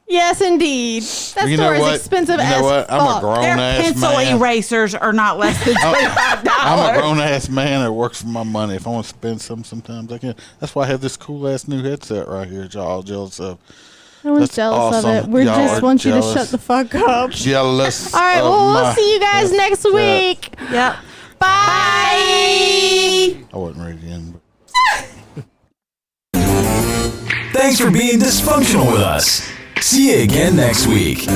Speaker 3: Yes, indeed. That
Speaker 2: You know
Speaker 3: store is
Speaker 2: what?
Speaker 3: expensive
Speaker 2: You know
Speaker 3: as
Speaker 2: what? I'm a
Speaker 3: fuck.
Speaker 2: grown
Speaker 5: Their
Speaker 2: ass
Speaker 5: pencil
Speaker 2: man.
Speaker 5: erasers are not less than $25.
Speaker 2: I'm a grown ass man that works for my money. If I want to spend sometimes I can. That's why I have this cool ass new headset right here. Y'all all jealous of.
Speaker 3: No one's
Speaker 2: That's
Speaker 3: jealous
Speaker 2: awesome.
Speaker 3: of it. We
Speaker 2: Y'all
Speaker 3: just
Speaker 2: are
Speaker 3: want you to
Speaker 2: jealous.
Speaker 3: shut the fuck up.
Speaker 2: Jealous.
Speaker 3: All right,
Speaker 2: of
Speaker 3: well, we'll
Speaker 2: my
Speaker 3: see you guys next
Speaker 2: headset.
Speaker 3: week.
Speaker 5: Yep.
Speaker 3: Bye.
Speaker 2: I wasn't ready to end.
Speaker 1: Thanks for being dysfunctional with us. See you again next week.